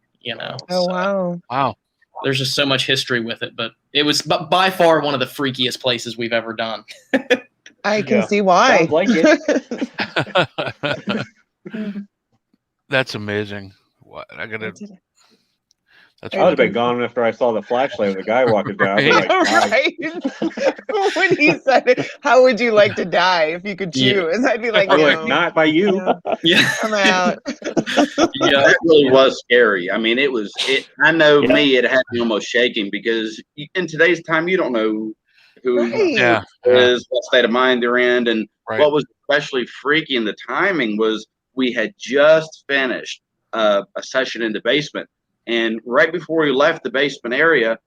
Oh, wow. There's just so much history with it, but it was by far one of the freakiest places we've ever done. I can see why. Sounds like it. That's amazing. What I would have been gone after I saw the flashlight of the guy walking down. Right. When he said it, how would you like to die if you could choose? I'd be like, not by you. Yeah, I'm out. Yeah, that really was scary. I mean, I know me, it had me almost shaking because in today's time, you don't know who is, what state of mind they're in. And what was especially freaky in the timing was we had just finished a session in the basement. And right before we left the basement area,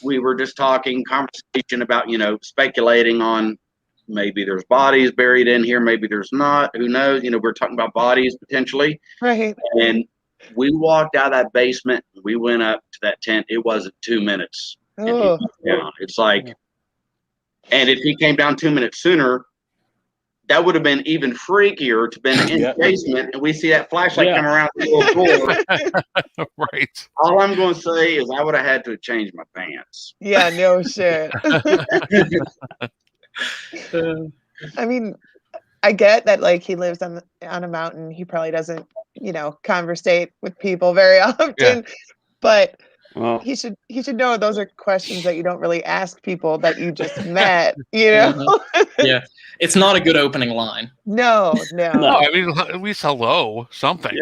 we were just conversation about, speculating on maybe there's bodies buried in here, maybe there's not. Who knows? We're talking about bodies potentially. Right. And we walked out of that basement. We went up to that tent. It wasn't 2 minutes. And he was down. It's like, and if he came down 2 minutes sooner, that would have been even freakier to been in the basement, and we see that flashlight come around the door. Right. All I'm going to say is I would have had to change my pants. Yeah, no shit. I mean, I get that, like, he lives on a mountain. He probably doesn't, conversate with people very often, but he should know those are questions that you don't really ask people that you just met, Yeah, it's not a good opening line. No. I mean, at least hello, something.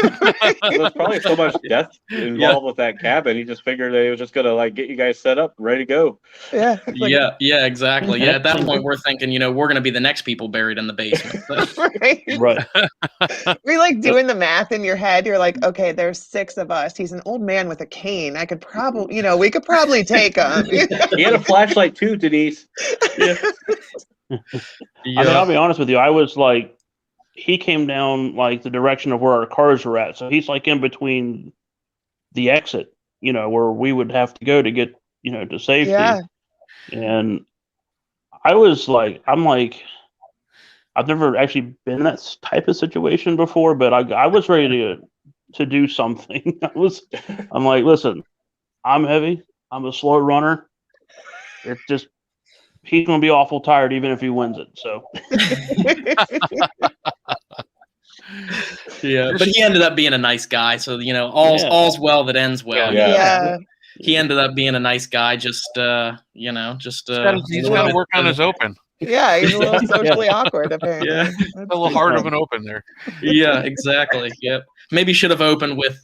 There's probably so much death involved with that cabin. He just figured they was just gonna get you guys set up, ready to go. Yeah. Yeah, exactly. Yeah, at that point we're thinking, we're gonna be the next people buried in the basement. Right. We're doing the math in your head. You're like, okay, there's 6 of us. He's an old man with a cane. I could probably, we could probably take him. He had a flashlight too, Denise. Yeah. I mean, I'll be honest with you. I was like, he came down the direction of where our cars were at. So he's in between the exit, where we would have to go to get, to safety. Yeah. And I was I've never actually been in that type of situation before, but I was ready to do something. I'm like, listen, I'm heavy. I'm a slow runner. It's just, he's going to be awful tired even if he wins it. So, yeah, but he ended up being a nice guy. So, all's well that ends well. Yeah. He ended up being a nice guy. He's got to work on his open. Yeah, he's a little socially awkward, apparently. Yeah, a little hard of an open there. Yeah, exactly. Yep. Maybe should have opened with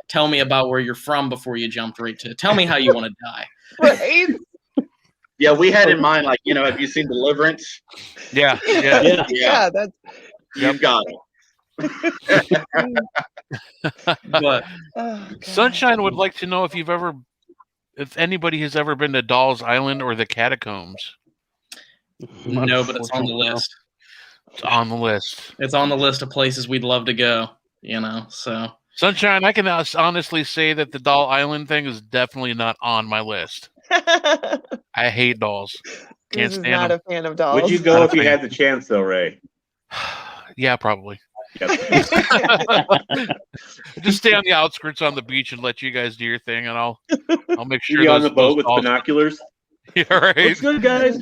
tell me about where you're from before you jumped right to tell me how you want to die. Right. Yeah, we had in mind, have you seen Deliverance? Yeah. That's you've got it. But Sunshine would like to know if anybody has ever been to Doll's Island or the Catacombs. No, but it's on the list. It's on the list. It's on the list of places we'd love to go. So Sunshine, I can honestly say that the Doll Island thing is definitely not on my list. I hate dolls. Can't stand not them. a fan of dolls. Would you go if you had the chance, though, Ray? Yeah, probably. Just stay on the outskirts on the beach and let you guys do your thing, and I'll make sure you're on the boat with binoculars. Yeah, right. Looks good, guys.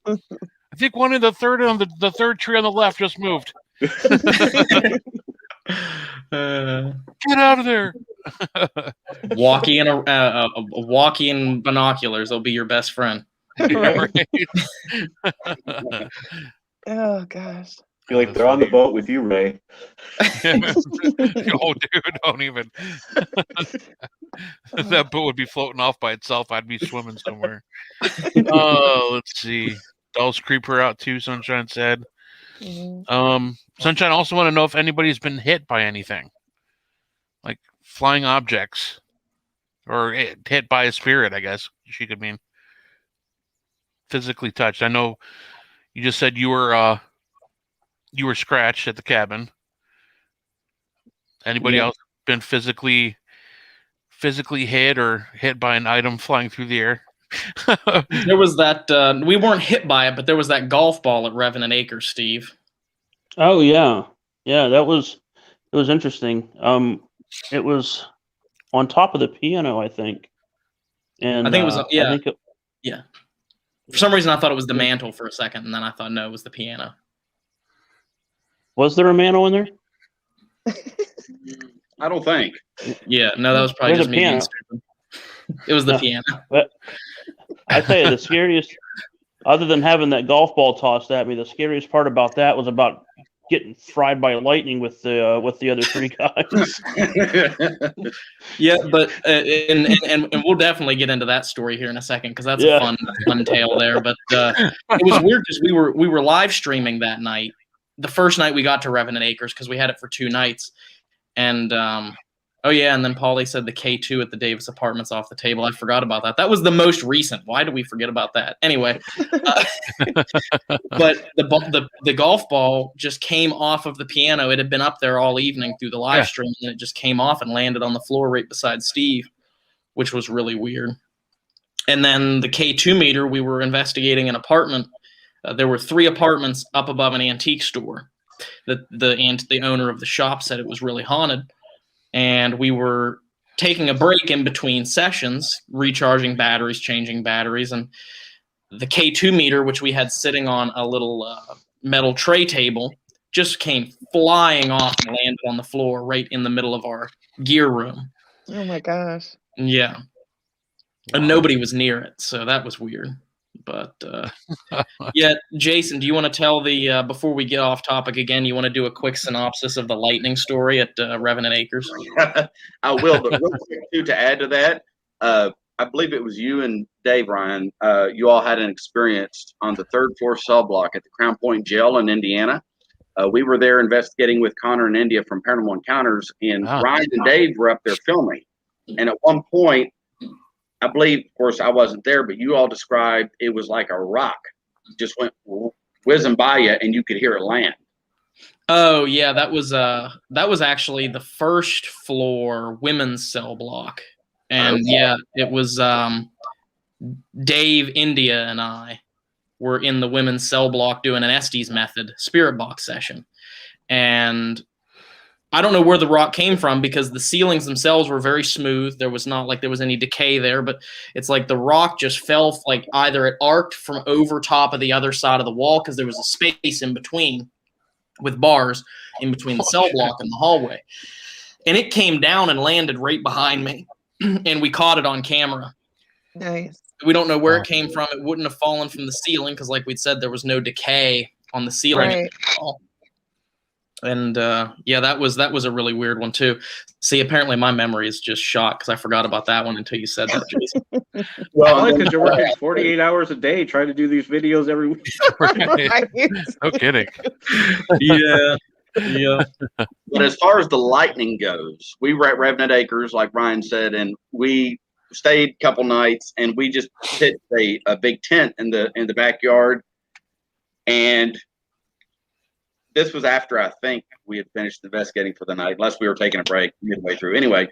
I think one in the third tree on the left just moved. Get out of there. Walkie and binoculars will be your best friend. Yeah, right. Oh gosh. I feel like they're on the boat with you, Ray. Oh, dude, don't even. That boat would be floating off by itself. I'd be swimming somewhere. Oh, let's see. Dell's Creeper out too, Sunshine said. Sunshine also want to know if anybody's been hit by anything. Like flying objects. Or hit by a spirit, I guess she could mean. Physically touched. I know you just said you were scratched at the cabin. Anybody else been physically hit or hit by an item flying through the air? There was that we weren't hit by it, but there was that golf ball at Revenant Acres, Steve. Oh yeah. It was interesting. It was on top of the piano, I think. And I think it was yeah. For some reason, I thought it was the mantle for a second, and then I thought no, it was the piano. Was there a mantle in there? I don't think. Yeah, no, that was probably There's just a me being piano. stupid. It was the piano. But I tell you, the scariest, other than having that golf ball tossed at me, the scariest part about that was about getting fried by lightning with the other three guys. Yeah, but and we'll definitely get into that story here in a second because that's a fun tale there. But it was weird because we were live streaming that night, the first night we got to Revenant Acres because we had it for 2 nights, and and then Paulie said the K2 at the Davis Apartments off the table. I forgot about that. That was the most recent. Why did we forget about that? Anyway, but the golf ball just came off of the piano. It had been up there all evening through the live stream, and it just came off and landed on the floor right beside Steve, which was really weird. And then the K2 meter, we were investigating an apartment. There were 3 apartments up above an antique store. The owner of the shop said it was really haunted. And we were taking a break in between sessions, recharging batteries, changing batteries, and the K2 meter, which we had sitting on a little metal tray table, just came flying off and landed on the floor right in the middle of our gear room. Oh my gosh. Yeah. And nobody was near it, so that was weird. But Jason, do you want to tell before we get off topic again, you want to do a quick synopsis of the lightning story at Revenant Acres? I will, but real quick too, to add to that, I believe it was you and Dave, Ryan, you all had an experience on the 3rd floor cell block at the Crown Point Jail in Indiana. We were there investigating with Connor and India from Paranormal Encounters, and Ryan and Dave were up there filming. And at one point, I believe, of course, I wasn't there, but you all described it was like a rock just went whizzing by you, and you could hear it land. Oh yeah, that was actually the 1st floor women's cell block, and it was Dave, India, and I were in the women's cell block doing an Estes method spirit box session, and I don't know where the rock came from because the ceilings themselves were very smooth. There was not like there was any decay there, but it's like the rock just fell, like either it arced from over top of the other side of the wall because there was a space in between with bars in between the cell block and the hallway. And it came down and landed right behind me, and we caught it on camera. Nice. We don't know where it came from. It wouldn't have fallen from the ceiling because, like we'd said, there was no decay on the ceiling. Right. And that was a really weird one too. See, apparently my memory is just shot because I forgot about that one until you said that, Jason. Well, because you're working 48 hours a day trying to do these videos every week. Right. No kidding. Yeah. But as far as the lightning goes, we were at Revenant Acres, like Ryan said, and we stayed a couple nights, and we just hit a big tent in the backyard. And this was after I think we had finished investigating for the night, unless we were taking a break midway through. Anyway,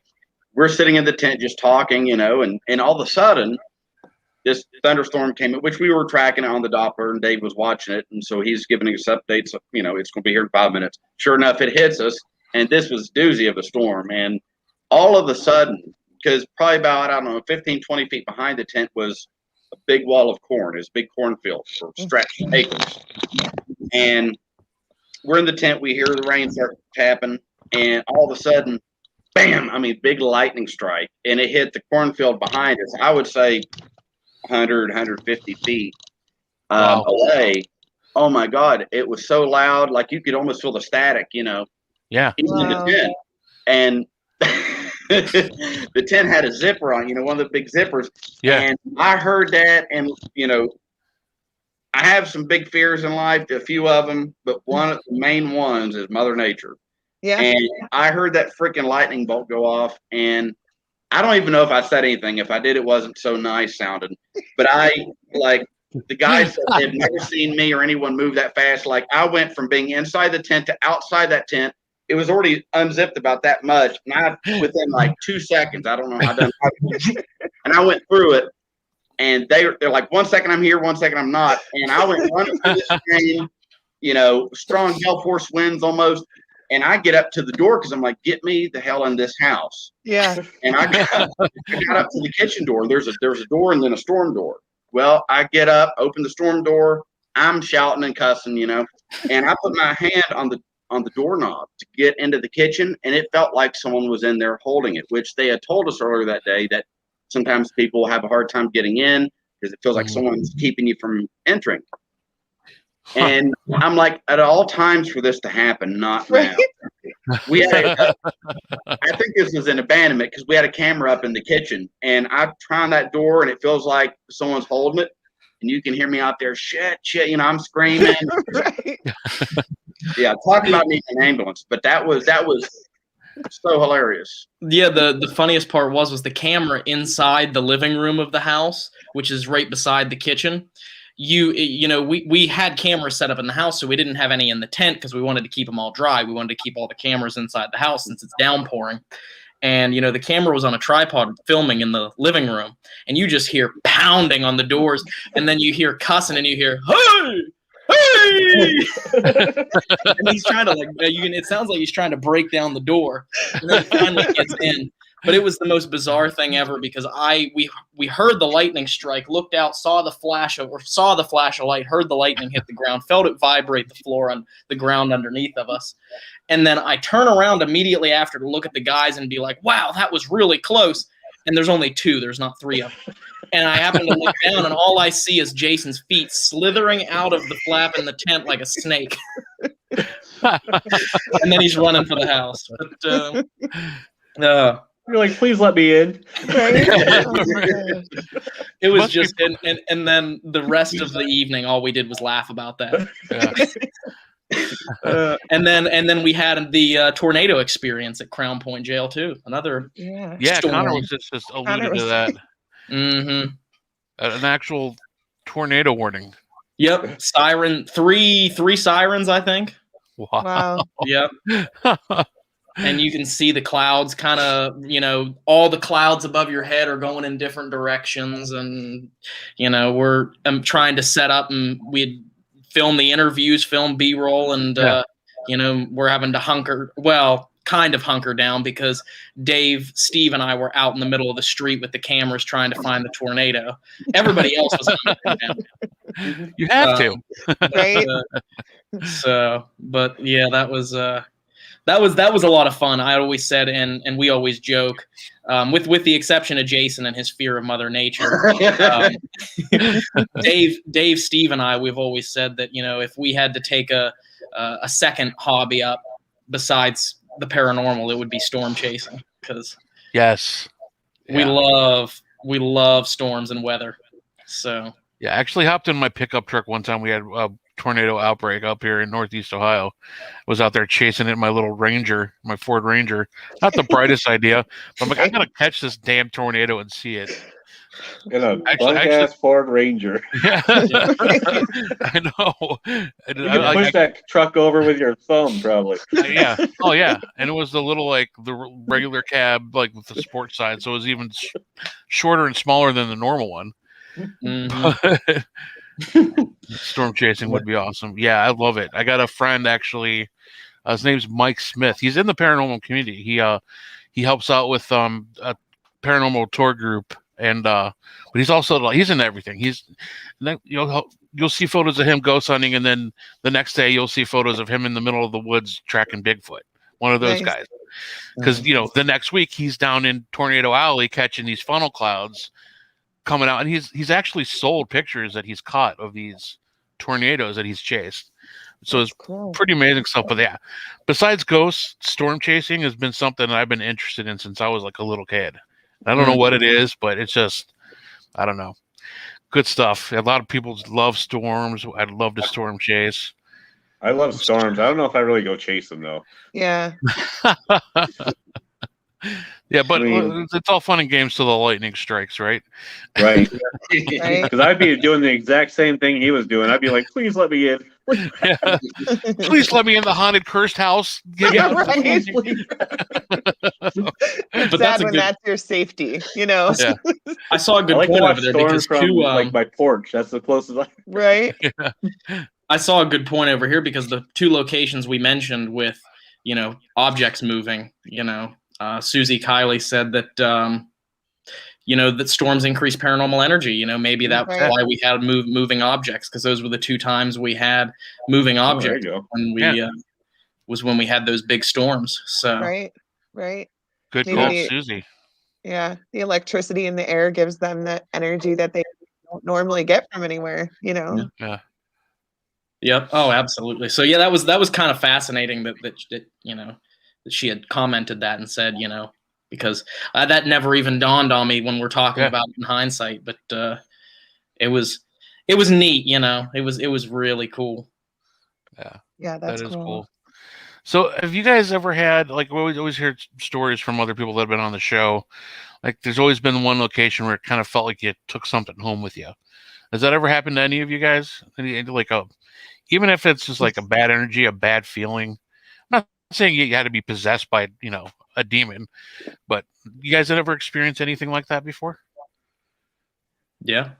we're sitting in the tent just talking, and all of a sudden this thunderstorm came in, which we were tracking it on the Doppler, and Dave was watching it, and so he's giving us updates. You know, it's going to be here in 5 minutes. Sure enough, it hits us, and this was a doozy of a storm. And all of a sudden, because probably about, I don't know, 15, 20 feet behind the tent was a big wall of corn. It was a big cornfield for stretched acres. And we're in the tent. We hear the rain start tapping, and all of a sudden, bam! I mean, big lightning strike, and it hit the cornfield behind us. I would say 100, 150 feet away. Oh my God! It was so loud, like you could almost feel the static. You know? Yeah. Even in the tent, and the tent had a zipper on. You know, one of the big zippers. Yeah. And I heard that, and you know, I have some big fears in life, a few of them, but one of the main ones is Mother Nature. Yeah. And I heard that freaking lightning bolt go off, and I don't even know if I said anything. If I did, it wasn't so nice sounding. But the guys that had never seen me or anyone move that fast. Like, I went from being inside the tent to outside that tent. It was already unzipped about that much. And within like 2 seconds, I don't know how done. And I went through it. And they're like, 1 second I'm here, 1 second I'm not. And I went running through the screen, you know, strong gale force winds almost. And I get up to the door because I'm like, get me the hell in this house. Yeah. And I got up to the kitchen door. There's a door and then a storm door. Well, I get up, open the storm door. I'm shouting and cussing, you know. And I put my hand on the doorknob to get into the kitchen, and it felt like someone was in there holding it, which they had told us earlier that day that sometimes people have a hard time getting in because it feels like someone's keeping you from entering. And I'm like, at all times for this to happen, not now. We had I think this was an abandonment because we had a camera up in the kitchen, and I try on that door, and it feels like someone's holding it, and you can hear me out there, shit, you know, I'm screaming. Right. Yeah, talking about needing an ambulance, but that was so hilarious. Yeah, the funniest part was the camera inside the living room of the house, which is right beside the kitchen. You know, we had cameras set up in the house, so we didn't have any in the tent because we wanted to keep them all dry. We wanted to keep all the cameras inside the house since it's downpouring. And, you know, the camera was on a tripod filming in the living room, and you just hear pounding on the doors, and then you hear cussing, and you hear, hey! Hey! And he's trying to it sounds like he's trying to break down the door, and then finally gets in. But it was the most bizarre thing ever because we heard the lightning strike, looked out, saw the flash of light, heard the lightning hit the ground, felt it vibrate the floor on the ground underneath of us. And then I turn around immediately after to look at the guys and be like, wow, that was really close. And there's only 2, there's not 3 of them. And I happen to look down, and all I see is Jason's feet slithering out of the flap in the tent like a snake. And then he's running for the house. But, you're like, please let me in. It was just, and then the rest of the evening, all we did was laugh about that. Yeah. And then we had the tornado experience at Crown Point Jail too. Another storm. Connor was just alluded to that. Mm-hmm. An actual tornado warning. Yep, siren, three sirens, I think. Wow. Yep. And you can see the clouds kind of, you know, all the clouds above your head are going in different directions. And, you know, I'm trying to set up, and we'd film the interviews, film B-roll, and, you know, we're having to kind of hunker down because Dave, Steve, and I were out in the middle of the street with the cameras trying to find the tornado. Everybody else was hunkering down. You have to. Right? But yeah, that was a lot of fun. I always said, and we always joke, with the exception of Jason and his fear of Mother Nature. Dave, Steve, and I, we've always said that, you know, if we had to take a second hobby up besides the paranormal, it would be storm chasing, because we love storms and weather. So I actually hopped in my pickup truck one time. We had a tornado outbreak up here in Northeast Ohio. I was out there chasing it in my little Ranger, my Ford Ranger. Not the brightest idea, but I'm like, I gotta catch this damn tornado and see it. In a bunk-ass Ford Ranger. Yeah. I know. And you can push that truck over with your thumb, probably. Yeah. Oh, yeah. And it was the little, like, the regular cab, like, with the sports side. So it was even shorter and smaller than the normal one. Storm chasing would be awesome. Yeah, I love it. I got a friend actually. His name's Mike Smith. He's in the paranormal community. He helps out with a paranormal tour group, and but he's also he's in everything. You'll see photos of him ghost hunting, and then the next day you'll see photos of him in the middle of the woods tracking Bigfoot. One of those guys. Because the next week he's down in Tornado Alley catching these funnel clouds coming out, and he's actually sold pictures that he's caught of these tornadoes that he's chased. So it's pretty amazing stuff. But yeah, besides ghosts, storm chasing has been something that I've been interested in since I was like a little kid. I don't know what it is, but it's just, I don't know. Good stuff. A lot of people love storms. I'd love to storm chase. I love storms. I don't know if I really go chase them though. Yeah. Yeah, but it's all fun and games till the lightning strikes, right? Right. Because I'd be doing the exact same thing he was doing. I'd be like, please let me in. Yeah. Please let me in the haunted cursed house. But that's your safety, Yeah. I saw a good point over there because from like my porch. That's the closest. Right. I saw a good point over here because the two locations we mentioned with, objects moving, Susie Kiley said that, that storms increase paranormal energy. Maybe that's why we had moving objects, because those were the two times we had moving objects when we was when we had those big storms. So right. Good call, Susie. Yeah, the electricity in the air gives them that energy that they don't normally get from anywhere. Yeah. Yep. Oh, absolutely. So yeah, that was kind of fascinating that she had commented that and said, because that never even dawned on me when we're talking about it in hindsight, but it was neat, it was really cool. Yeah, that's cool. So have you guys ever had, like, we always hear stories from other people that have been on the show, like there's always been one location where it kind of felt like you took something home with you. Has that ever happened to any of you guys? Even if it's just like a bad energy, a bad feeling? I'm not saying you had to be possessed by, a demon, but you guys have ever experienced anything like that before? Yeah.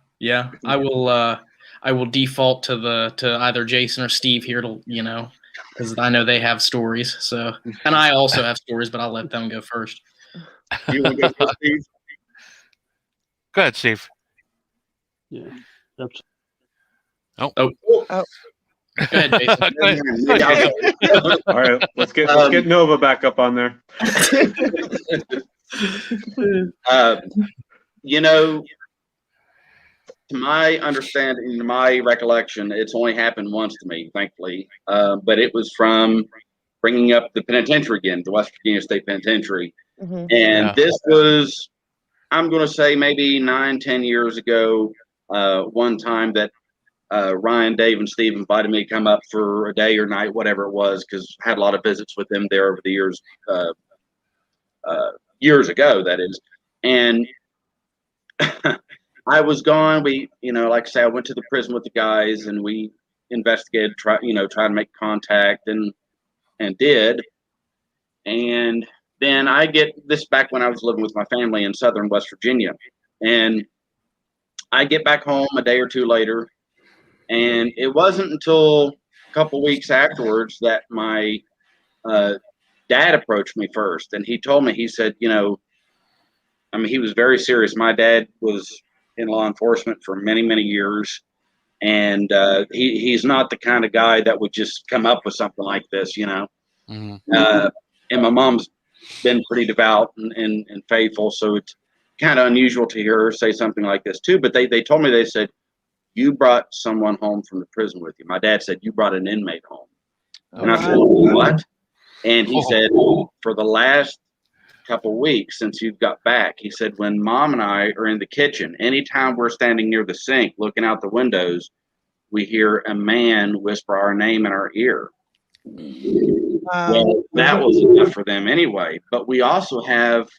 I will default to either Jason or Steve here to, because I know they have stories. So, and I also have stories, but I'll let them go first. You want to go first, Steve? Go ahead, Steve. Yeah. Oh. Oh. Go ahead, Jason. All right, let's get Nova back up on there. To my understanding, to my recollection, it's only happened once to me, thankfully. But it was from bringing up the penitentiary again, the West Virginia State Penitentiary. Mm-hmm. And this was, I'm going to say maybe 9-10 years ago, one time that Ryan, Dave, and Steve invited me to come up for a day or night, whatever it was, because I had a lot of visits with them there over the years, years ago, that is. And I was gone. We, like I say, I went to the prison with the guys and we investigated, try to make contact and did. And then I get this back when I was living with my family in southern West Virginia. And I get back home a day or two later. And it wasn't until a couple weeks afterwards that my dad approached me first. And he told me, he said, he was very serious. My dad was in law enforcement for many, many years. And he's not the kind of guy that would just come up with something like this, Mm-hmm. And my mom's been pretty devout and faithful. So it's kind of unusual to hear her say something like this too. But they told me, they said, you brought someone home from the prison with you. My dad said, you brought an inmate home. And I said, what? And he said, for the last couple weeks since you've got back, he said, when Mom and I are in the kitchen, anytime we're standing near the sink looking out the windows, we hear a man whisper our name in our ear. Well, that was enough for them anyway. But we also have,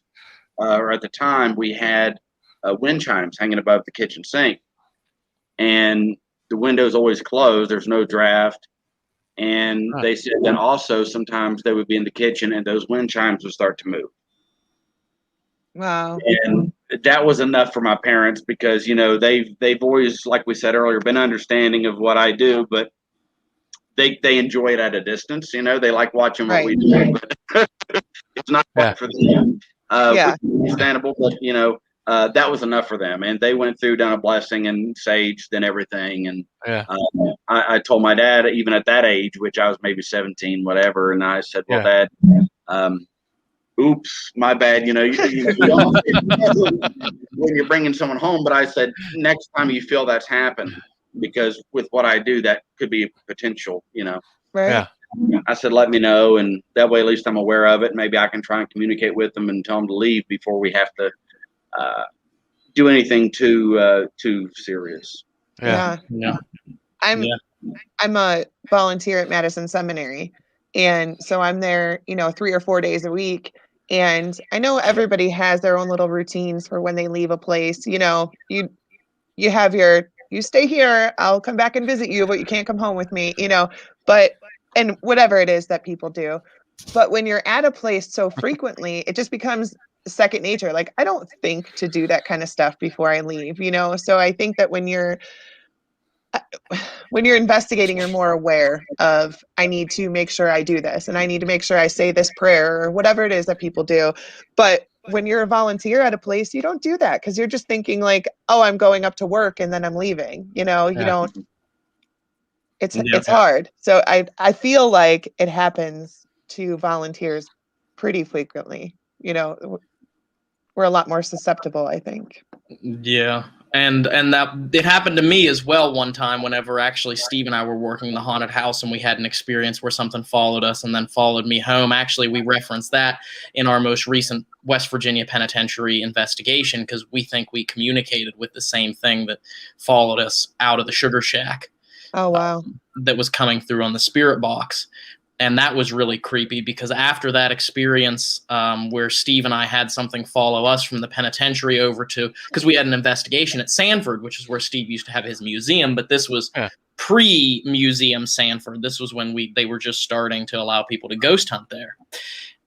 or at the time, we had wind chimes hanging above the kitchen sink. And the window's always closed. There's no draft. And they said that also sometimes they would be in the kitchen and those wind chimes would start to move. Wow. And that was enough for my parents because, you know, they've always, like we said earlier, been understanding of what I do, but they enjoy it at a distance. You know, they like watching what we do, but it's not quite for them. Which is understandable, but you know, that was enough for them, and they went through, done a blessing and saged and everything. And I told my dad, even at that age, which I was maybe 17, whatever, and I said, "Well, Dad, oops, my bad. You know, when you're bringing someone home." But I said, next time you feel that's happened, because with what I do, that could be a potential. You know, right? I said, let me know, and that way at least I'm aware of it. Maybe I can try and communicate with them and tell them to leave before we have to do anything too serious. Yeah. I'm a volunteer at Madison Seminary, and so I'm there, you know, 3 or 4 days a week. And I know everybody has their own little routines for when they leave a place. You know, you have you stay here, I'll come back and visit you, but you can't come home with me, you know. But and whatever it is that people do. But when you're at a place so frequently, it just becomes second nature. Like, I don't think to do that kind of stuff before I leave, you know. So I think that when you're investigating, you're more aware of, I need to make sure I do this, and I need to make sure I say this prayer, or whatever it is that people do. But when you're a volunteer at a place, you don't do that, because you're just thinking like, oh, I'm going up to work and then I'm leaving. You know, you don't. It's hard. So I feel like it happens to volunteers pretty frequently. You know, we're a lot more susceptible, I think. Yeah. And that it happened to me as well one time whenever actually Steve and I were working in the haunted house, and we had an experience where something followed us and then followed me home. Actually, we referenced that in our most recent West Virginia penitentiary investigation, because we think we communicated with the same thing that followed us out of the sugar shack. Oh, wow. That was coming through on the spirit box. And that was really creepy, because after that experience, where Steve and I had something follow us from the penitentiary over to, because we had an investigation at Sanford, which is where Steve used to have his museum, but this was pre-museum Sanford. This was when they were just starting to allow people to ghost hunt there.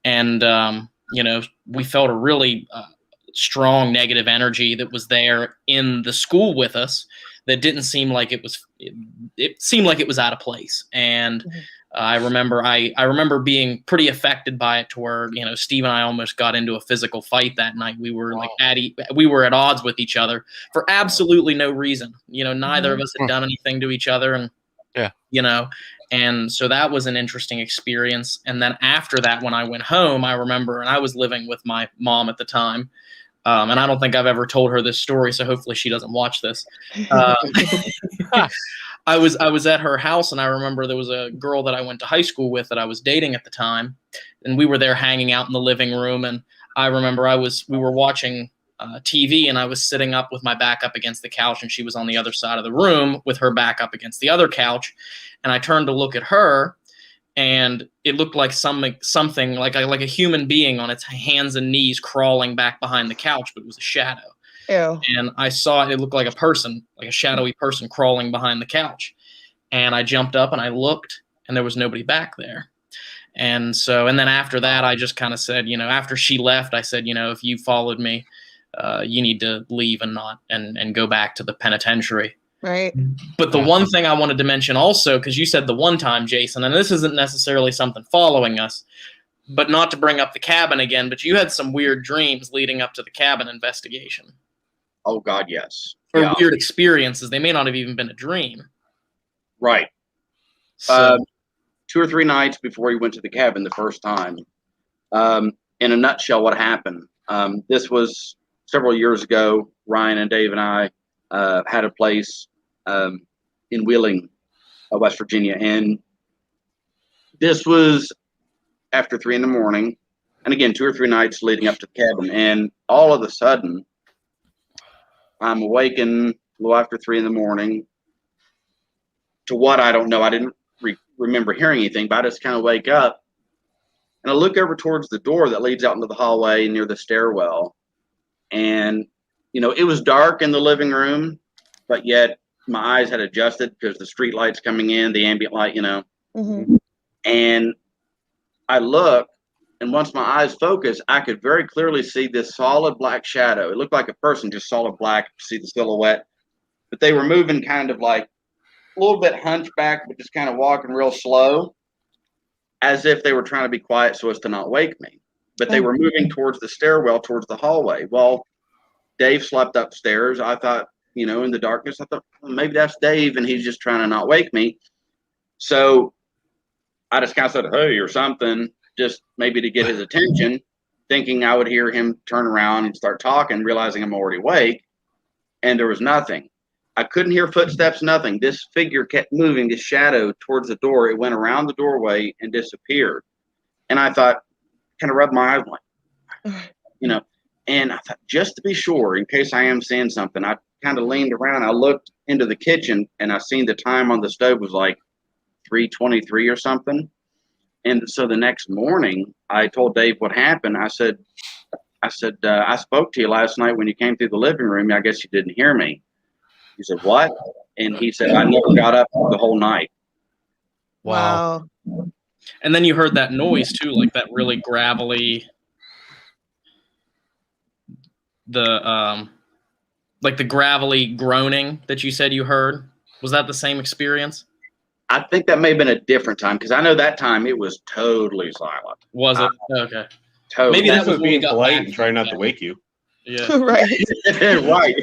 And, you know, we felt a really strong negative energy that was there in the school with us that didn't seem like it seemed like it was out of place. And I remember being pretty affected by it, to where, you know, Steve and I almost got into a physical fight that night. We were we were at odds with each other for absolutely no reason. You know, neither of us had done anything to each other, and you know, and so that was an interesting experience. And then after that, when I went home, I remember, and I was living with my mom at the time. And I don't think I've ever told her this story, so hopefully she doesn't watch this. I was at her house, and I remember there was a girl that I went to high school with that I was dating at the time, and we were there hanging out in the living room. And I remember we were watching TV, and I was sitting up with my back up against the couch, and she was on the other side of the room with her back up against the other couch. And I turned to look at her, and it looked like something like a human being on its hands and knees crawling back behind the couch, but it was a shadow. Ew. And I saw it looked like a person, like a shadowy person crawling behind the couch. And I jumped up and I looked, and there was nobody back there. And then after that, I just kind of said, you know, after she left, I said, you know, if you followed me, you need to leave and go back to the penitentiary. Right. But the one thing I wanted to mention also, because you said the one time, Jason, and this isn't necessarily something following us, but not to bring up the cabin again, but you had some weird dreams leading up to the cabin investigation. Oh, God, yes. Or weird experiences. They may not have even been a dream. Right. So, 2 or 3 nights before he went to the cabin the first time. In a nutshell, what happened? This was several years ago. Ryan and Dave and I had a place in Wheeling, West Virginia. And this was after 3 a.m. And again, 2 or 3 nights leading up to the cabin. And all of a sudden, I'm awakened a little after 3 a.m. to what I don't know. I didn't remember hearing anything, but I just kind of wake up and I look over towards the door that leads out into the hallway near the stairwell. And, you know, it was dark in the living room, but yet my eyes had adjusted because the street lights coming in, the ambient light, you know. And I look, And once my eyes focused, I could very clearly see this solid black shadow. It looked like a person, just solid black. See the silhouette, but they were moving kind of like a little bit hunchback, but just kind of walking real slow, as if they were trying to be quiet so as to not wake me. But they were moving towards the stairwell, towards the hallway. Well, Dave slept upstairs. I thought, in the darkness, I thought, well, maybe that's Dave and he's just trying to not wake me. So I just kind of said, hey, or something, just maybe to get his attention, thinking I would hear him turn around and start talking, realizing I'm already awake. And there was nothing. I couldn't hear footsteps, nothing. This figure kept moving, this shadow towards the door. It went around the doorway and disappeared. And I thought, kind of rubbed my eyes like, and I thought, just to be sure, in case I am seeing something, I kind of leaned around. I looked into the kitchen and I seen the time on the stove was like 3:23 or something. And so the next morning, I told Dave what happened. I said, I spoke to you last night when you came through the living room. I guess you didn't hear me. He said, what? And he said, I never got up the whole night. Wow. And then you heard that noise too, like that really gravelly, like the gravelly groaning that you said you heard. Was that the same experience? I think that may have been a different time, because I know that time it was totally silent. Was it? Okay. Totally. Maybe that was when we being got polite back. and trying not to wake you. Yeah. Right. Right.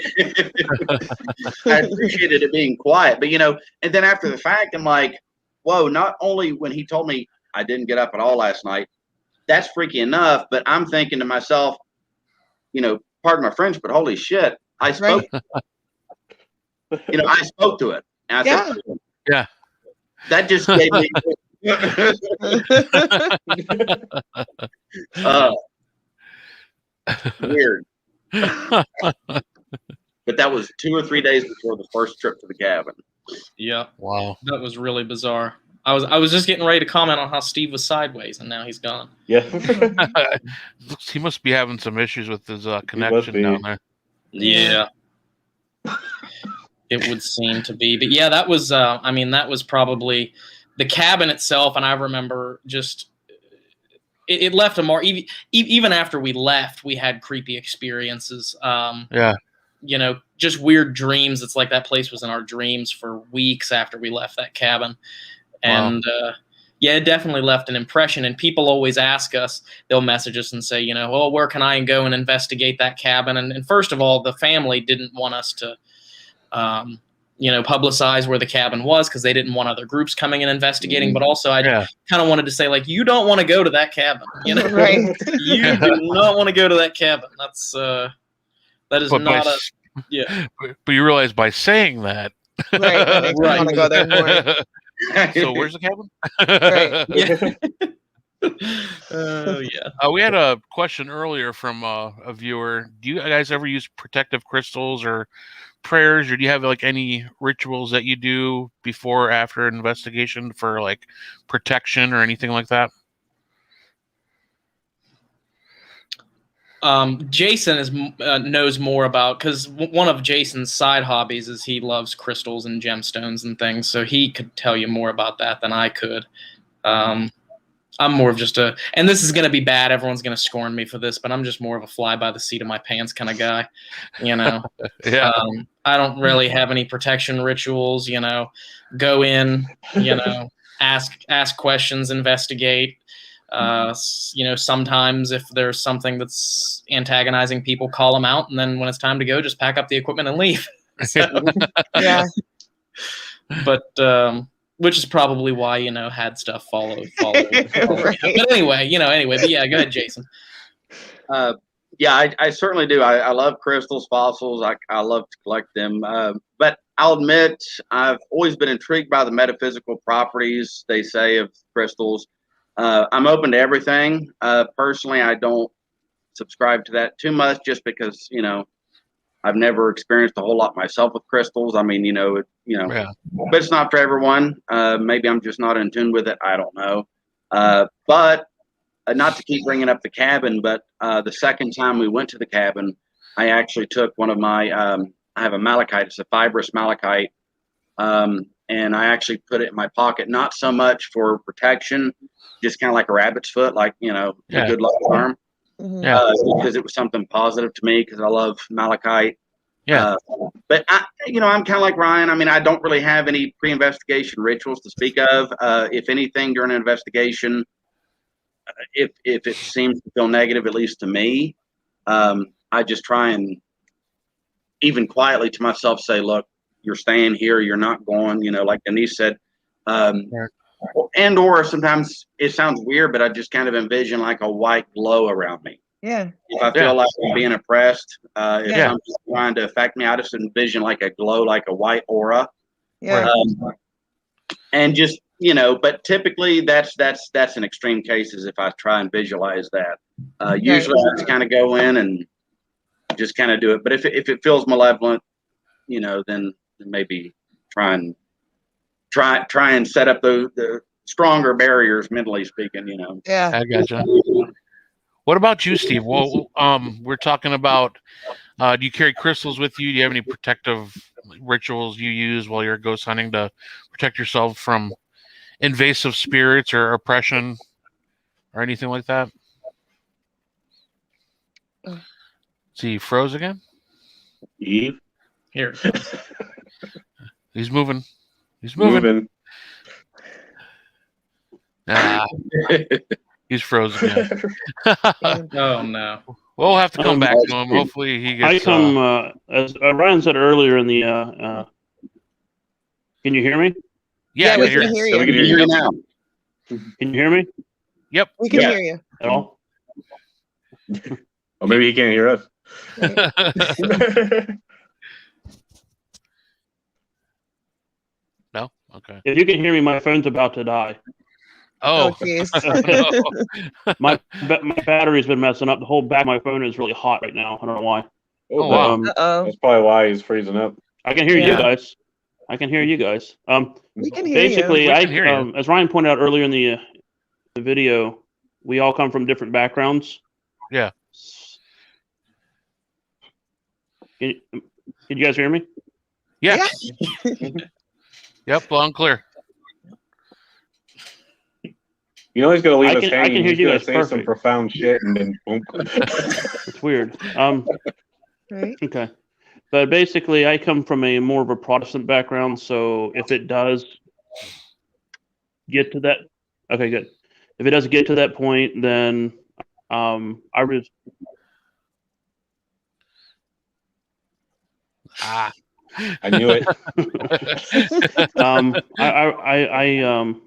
I appreciated it being quiet, but and then after the fact, I'm like, whoa, not only when he told me I didn't get up at all last night, that's freaky enough, but I'm thinking to myself, pardon my French, but holy shit, I spoke, I spoke to it. And I said, yeah. That just gave me, weird. But that was 2 or 3 days before the first trip to the cabin. Yeah. Wow. That was really bizarre. I was just getting ready to comment on how Steve was sideways, and now he's gone. Yeah. He must be having some issues with his connection down there. Yeah. It would seem to be. But yeah, that was that was probably the cabin itself, and I remember just it left a mark. Even after we left, we had creepy experiences. Just weird dreams. It's like that place was in our dreams for weeks after we left that cabin. And it definitely left an impression. And people always ask us, they'll message us and say, well, where can I go and investigate that cabin? And first of all, the family didn't want us to, publicize where the cabin was, because they didn't want other groups coming and investigating. But also, I kind of wanted to say, like, you don't want to go to that cabin. Right. You do not want to go to that cabin. That's that is not a But you realize by saying that, right, that makes me want to go there more. So where's the cabin? Right. Yeah. We had a question earlier from a viewer. Do you guys ever use protective crystals or prayers, or do you have like any rituals that you do before or after an investigation for like protection or anything like that? Jason knows more about, because one of Jason's side hobbies is he loves crystals and gemstones and things, so he could tell you more about that than I could. I'm more of just and this is going to be bad, everyone's going to scorn me for this, but I'm just more of a fly by the seat of my pants kind of guy, Yeah. I don't really have any protection rituals, go in, ask questions, investigate. Sometimes if there's something that's antagonizing people, call them out, and then when it's time to go, just pack up the equipment and leave. Yeah. But which is probably why had stuff follow. Right. But anyway, But yeah, go ahead, Jason. I certainly do. I love crystals, fossils. I love to collect them. But I'll admit, I've always been intrigued by the metaphysical properties, they say, of crystals. I'm open to everything. Personally, I don't subscribe to that too much, just because, I've never experienced a whole lot myself with crystals. I mean, but it's not for everyone. Maybe I'm just not in tune with it. I don't know. But not to keep bringing up the cabin, but the second time we went to the cabin, I actually took one of my, I have a malachite. It's a fibrous malachite. and I actually put it in my pocket, not so much for protection, just kind of like a rabbit's foot, like, a good luck charm. Because it was something positive to me, because I love malachite. But I'm kind of like Ryan. I mean, I don't really have any pre-investigation rituals to speak of. If anything, during an investigation, if it seems to feel negative, at least to me, I just try and even quietly to myself say, look, you're staying here, you're not going, like Denise said. And or sometimes it sounds weird, but I just kind of envision like a white glow around me. Yeah. If I feel like I'm being oppressed, if something's trying to affect me, I just envision like a glow, like a white aura. Yeah. And just, but typically that's in extreme cases if I try and visualize that. Usually I just kind of go in and just kind of do it. But if it feels malevolent, then maybe try and set up the stronger barriers, mentally speaking, Yeah. I gotcha. What about you, Steve? Well, we're talking about, do you carry crystals with you? Do you have any protective rituals you use while you're ghost hunting to protect yourself from invasive spirits or oppression or anything like that? See, froze again? Eve? Here. He's moving. He's moving. Ah, he's frozen again. Oh, no. We'll have to come back to him. Hopefully he gets... as Ryan said earlier in the... can you hear me? Yeah, we can hear you. We can hear you now. Can you hear me? Yep. We can hear you. At all? Or maybe he can't hear us. No? Okay. If you can hear me, my phone's about to die. Oh, jeez. My battery's been messing up. The whole back of my phone is really hot right now. I don't know why. Oh, wow. That's probably why he's freezing up. I can hear you guys. I can hear you guys. We can hear basically, you. As Ryan pointed out earlier in the video, we all come from different backgrounds. Yeah. Can you guys hear me? Yeah. Yep, loud and clear. You know he's gonna leave us hanging. I can hear you guys say perfect. some profound shit and then boom. It's weird. Right. Okay. But basically, I come from more of a Protestant background, so if it does get to that, okay, good. If it does get to that point, then I was. I knew it.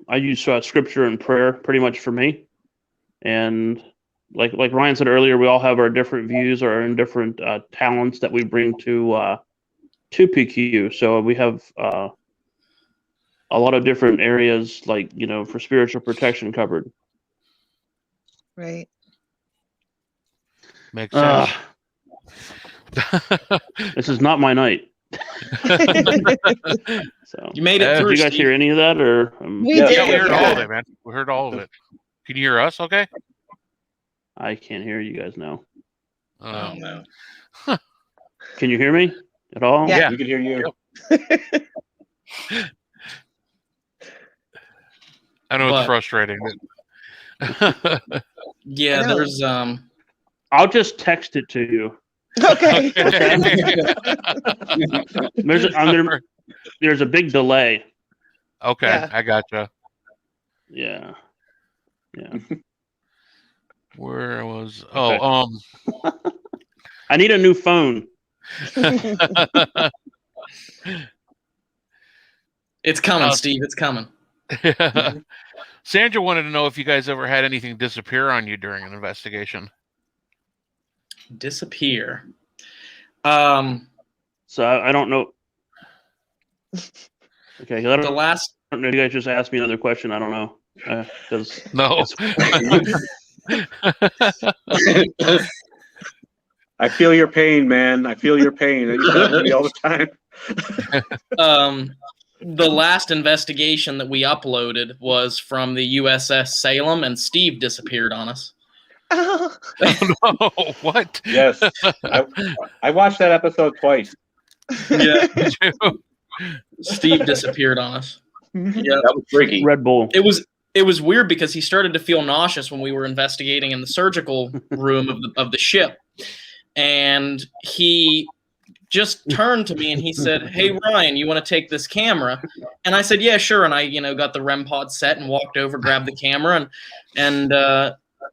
I use scripture and prayer pretty much for me, and like Ryan said earlier, we all have our different views or different talents that we bring to PQ. So we have a lot of different areas, like for spiritual protection covered. Right. Makes sense. This is not my night. So you made it through. Did you guys hear any of that, or we did? Yeah, we heard all of it, man. We heard all of it. Can you hear us? Okay. I can't hear you guys now. Oh no. Can you hear me at all? Yeah. We can hear you. I know it's frustrating. Yeah, there's I'll just text it to you. Okay. There's a big delay. Okay, Yeah. I gotcha. Yeah. Where was? I need a new phone. It's coming, Steve. It's coming. Sandra wanted to know if you guys ever had anything disappear on you during an investigation. Disappear. So I don't know. Okay, I don't know if you guys just asked me another question. I don't know. No. I feel your pain, man. I feel your pain. You talk to me all the time. The last investigation that we uploaded was from the USS Salem, and Steve disappeared on us. Oh, no. What? Yes. I watched that episode twice. Yeah. Steve disappeared on us. Yeah, that was freaky. Red Bull. It was weird because he started to feel nauseous when we were investigating in the surgical room of the ship, and he just turned to me and he said, "Hey Ryan, you want to take this camera?" And I said, "Yeah, sure." And I, got the REM pod set and walked over, grabbed the camera, and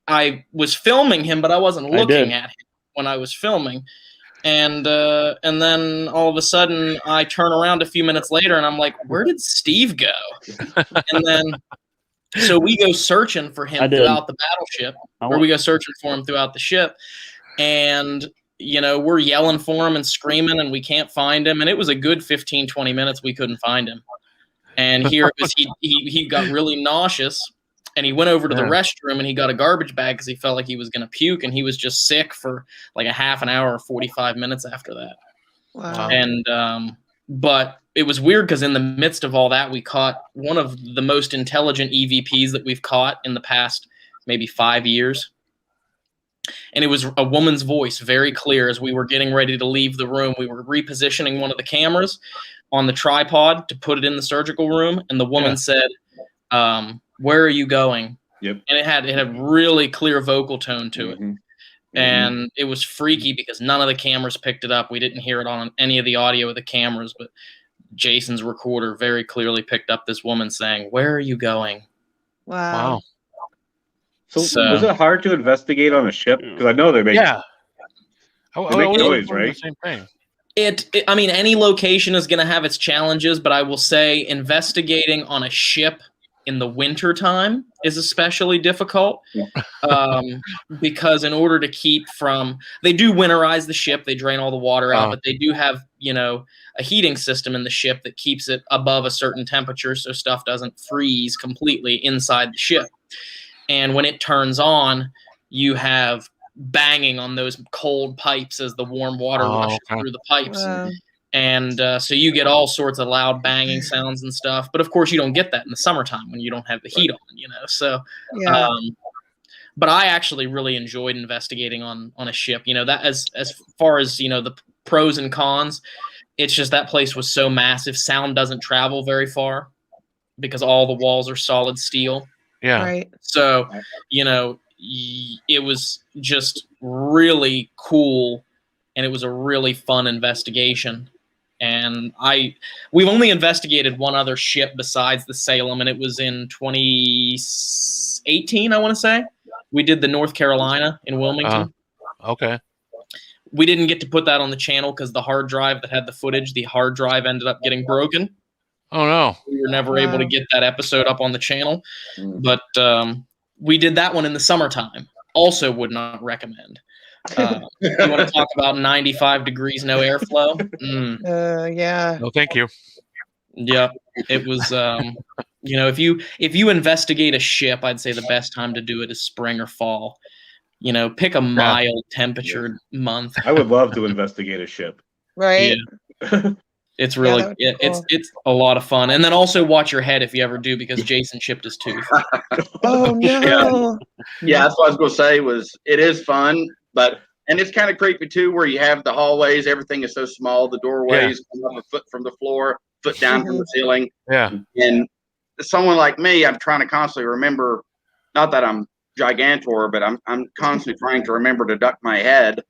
I was filming him, but I wasn't looking at him when I was filming. And then all of a sudden, I turn around a few minutes later, and I'm like, "Where did Steve go?" And then, so we go searching for him throughout the battleship, or we go searching for him throughout the ship, and we're yelling for him and screaming, and we can't find him. And it was a good 15, 20 minutes we couldn't find him. And here it was, he got really nauseous, and he went over to the restroom, and he got a garbage bag because he felt like he was going to puke, and he was just sick for like a half an hour or 45 minutes after that. Wow. And but it was weird because in the midst of all that, we caught one of the most intelligent EVPs that we've caught in the past maybe 5 years. And it was a woman's voice, very clear. As we were getting ready to leave the room, we were repositioning one of the cameras on the tripod to put it in the surgical room, and the woman said, "Where are you going?" Yep. And it had really clear vocal tone to it. And it was freaky because none of the cameras picked it up. We didn't hear it on any of the audio of the cameras, but Jason's recorder very clearly picked up this woman saying, "Where are you going?" Wow. So was it hard to investigate on a ship? Because I know they make noise, right? Same thing. I mean, any location is going to have its challenges, but I will say investigating on a ship in the winter time is especially difficult because in order to keep from, they do winterize the ship, they drain all the water out, but they do have, a heating system in the ship that keeps it above a certain temperature so stuff doesn't freeze completely inside the ship. And when it turns on, you have banging on those cold pipes as the warm water rushes through the pipes. And so you get all sorts of loud banging sounds and stuff. But of course, you don't get that in the summertime when you don't have the heat on, So, but I actually really enjoyed investigating on a ship. That as far as, the pros and cons, it's just that place was so massive. Sound doesn't travel very far because all the walls are solid steel. Yeah. Right. So, it was just really cool, and it was a really fun investigation. And we've only investigated one other ship besides the Salem, and it was in 2018, I want to say. We did the North Carolina in Wilmington. Okay. We didn't get to put that on the channel because the hard drive that had the footage, the hard drive ended up getting broken. Oh, no. We were never able to get that episode up on the channel. But we did that one in the summertime. Also would not recommend. You want to talk about 95 degrees, no airflow? Yeah. No, thank you. Yeah, it was. If you investigate a ship, I'd say the best time to do it is spring or fall. Pick a mild temperature month. I would love to investigate a ship. Right. Yeah. It's really cool. It's a lot of fun, and then also watch your head if you ever do, because Jason chipped his tooth. Oh no! Yeah, that's what I was going to say. It is fun, and it's kind of creepy too, where you have the hallways. Everything is so small. The doorways come up a foot from the floor, foot down from the ceiling. Yeah. And someone like me, I'm trying to constantly remember. Not that I'm gigantor, but I'm constantly trying to remember to duck my head.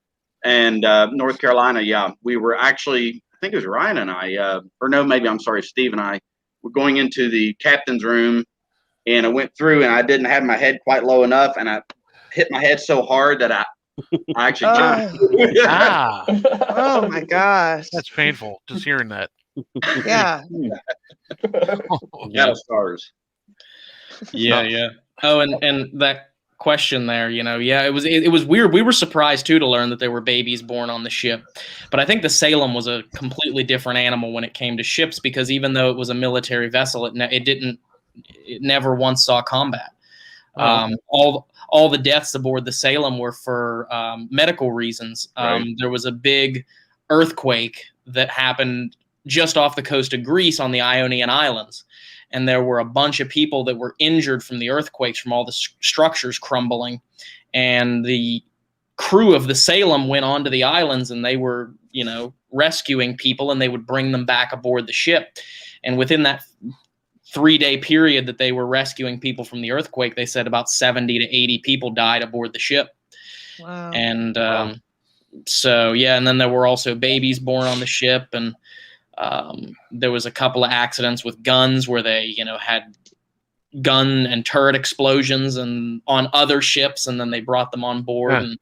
And North Carolina, we were actually. I think it was Ryan and I, Steve and I were going into the captain's room, and I went through and I didn't have my head quite low enough, and I hit my head so hard that I actually died. Oh my gosh. That's painful just hearing that. Yeah. Out of stars. Yeah. Oh, and that question there, it was weird. We were surprised too to learn that there were babies born on the ship, but I think the Salem was a completely different animal when it came to ships, because even though it was a military vessel, it never once saw combat. All the deaths aboard the Salem were for medical reasons. There was a big earthquake that happened just off the coast of Greece on the Ionian Islands. And there were a bunch of people that were injured from the earthquakes, from all the structures crumbling. And the crew of the Salem went onto the islands, and they were, rescuing people, and they would bring them back aboard the ship. And within that 3-day period that they were rescuing people from the earthquake, they said about 70 to 80 people died aboard the ship. Wow. And so, yeah, and then there were also babies born on the ship, and there was a couple of accidents with guns where they, had gun and turret explosions and on other ships, and then they brought them on board. Yeah. And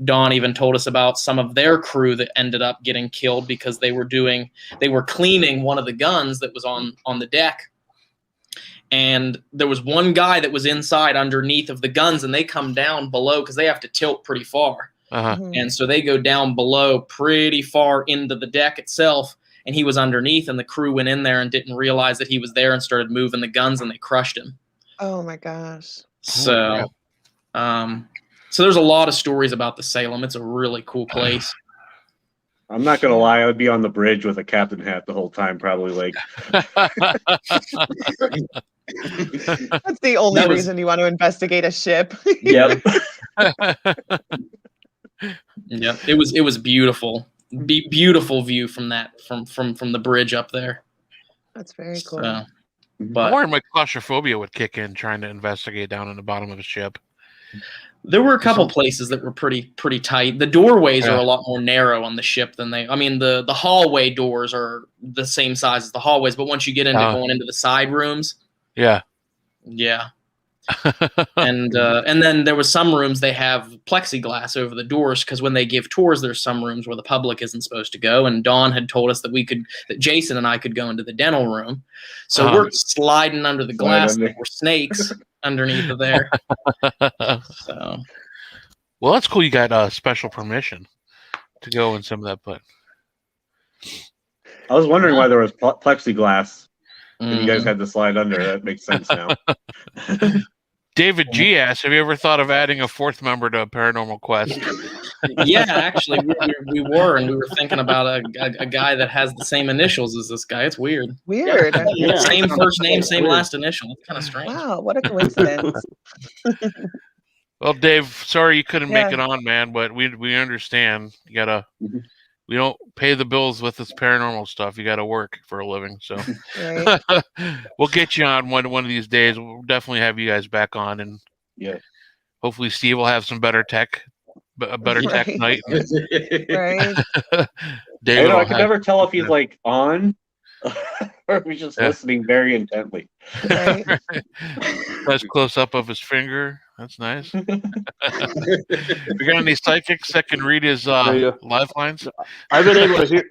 Don even told us about some of their crew that ended up getting killed because they were cleaning one of the guns that was on the deck. And there was one guy that was inside underneath of the guns, and they come down below because they have to tilt pretty far. Uh-huh. Mhm. And so they go down below pretty far into the deck itself, and he was underneath, and the crew went in there and didn't realize that he was there and started moving the guns, and they crushed him. Oh my gosh. So, so there's a lot of stories about the Salem. It's a really cool place. I'm not gonna lie, I would be on the bridge with a captain hat the whole time, probably like. That's the only reason you want to investigate a ship. Yep. Yeah, it was beautiful. Beautiful view from the bridge up there. That's very cool. So, I'm but worried my claustrophobia would kick in trying to investigate down in the bottom of a ship. there were a couple places that were pretty tight. The doorways are a lot more narrow on the ship than the hallway doors are the same size as the hallways, but once you get into going into the side rooms, yeah. And then there was some rooms they have plexiglass over the doors because when they give tours, there's some rooms where the public isn't supposed to go. And Dawn had told us that that Jason and I could go into the dental room, so we're sliding under the glass. There were snakes underneath of there. So, well, that's cool. You got special permission to go in some of that, but I was wondering why there was plexiglass. And you guys had to slide under. That makes sense now. David G asks, have you ever thought of adding a fourth member to a Paranormal Quest? Yeah, actually, we were thinking about a guy that has the same initials as this guy. It's weird. Weird. Yeah. Same first name, same last initial. It's kind of strange. Wow, what a coincidence. Well, Dave, sorry you couldn't make it on, man, but we understand. You gotta. We don't pay the bills with this paranormal stuff. You got to work for a living. So we'll get you on one of these days. We'll definitely have you guys back on, and hopefully Steve will have some better tech, a better tech night. Right. David, I can never tell if he's like on or if he's just listening very intently. Right. Nice close up of his finger. That's nice. We got any psychics that can read his lifelines? I've been able to hear.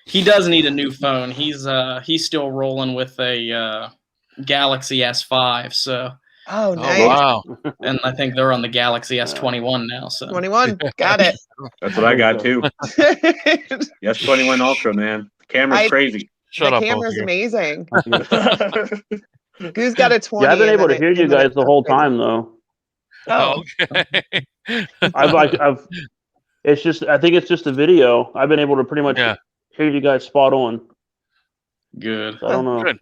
He does need a new phone. He's still rolling with a Galaxy S5. So. Oh, nice. Wow. And I think they're on the Galaxy S21 now. So 21, got it. That's what I got too. Yes, 21 Ultra, man. The camera's crazy. Shut up. The camera's amazing. Who's got a 20? Yeah, I've been able to hear you guys the whole time though. Oh, okay. It's just, I think it's just a video. I've been able to pretty much hear you guys spot on. Good. So I don't know. Good.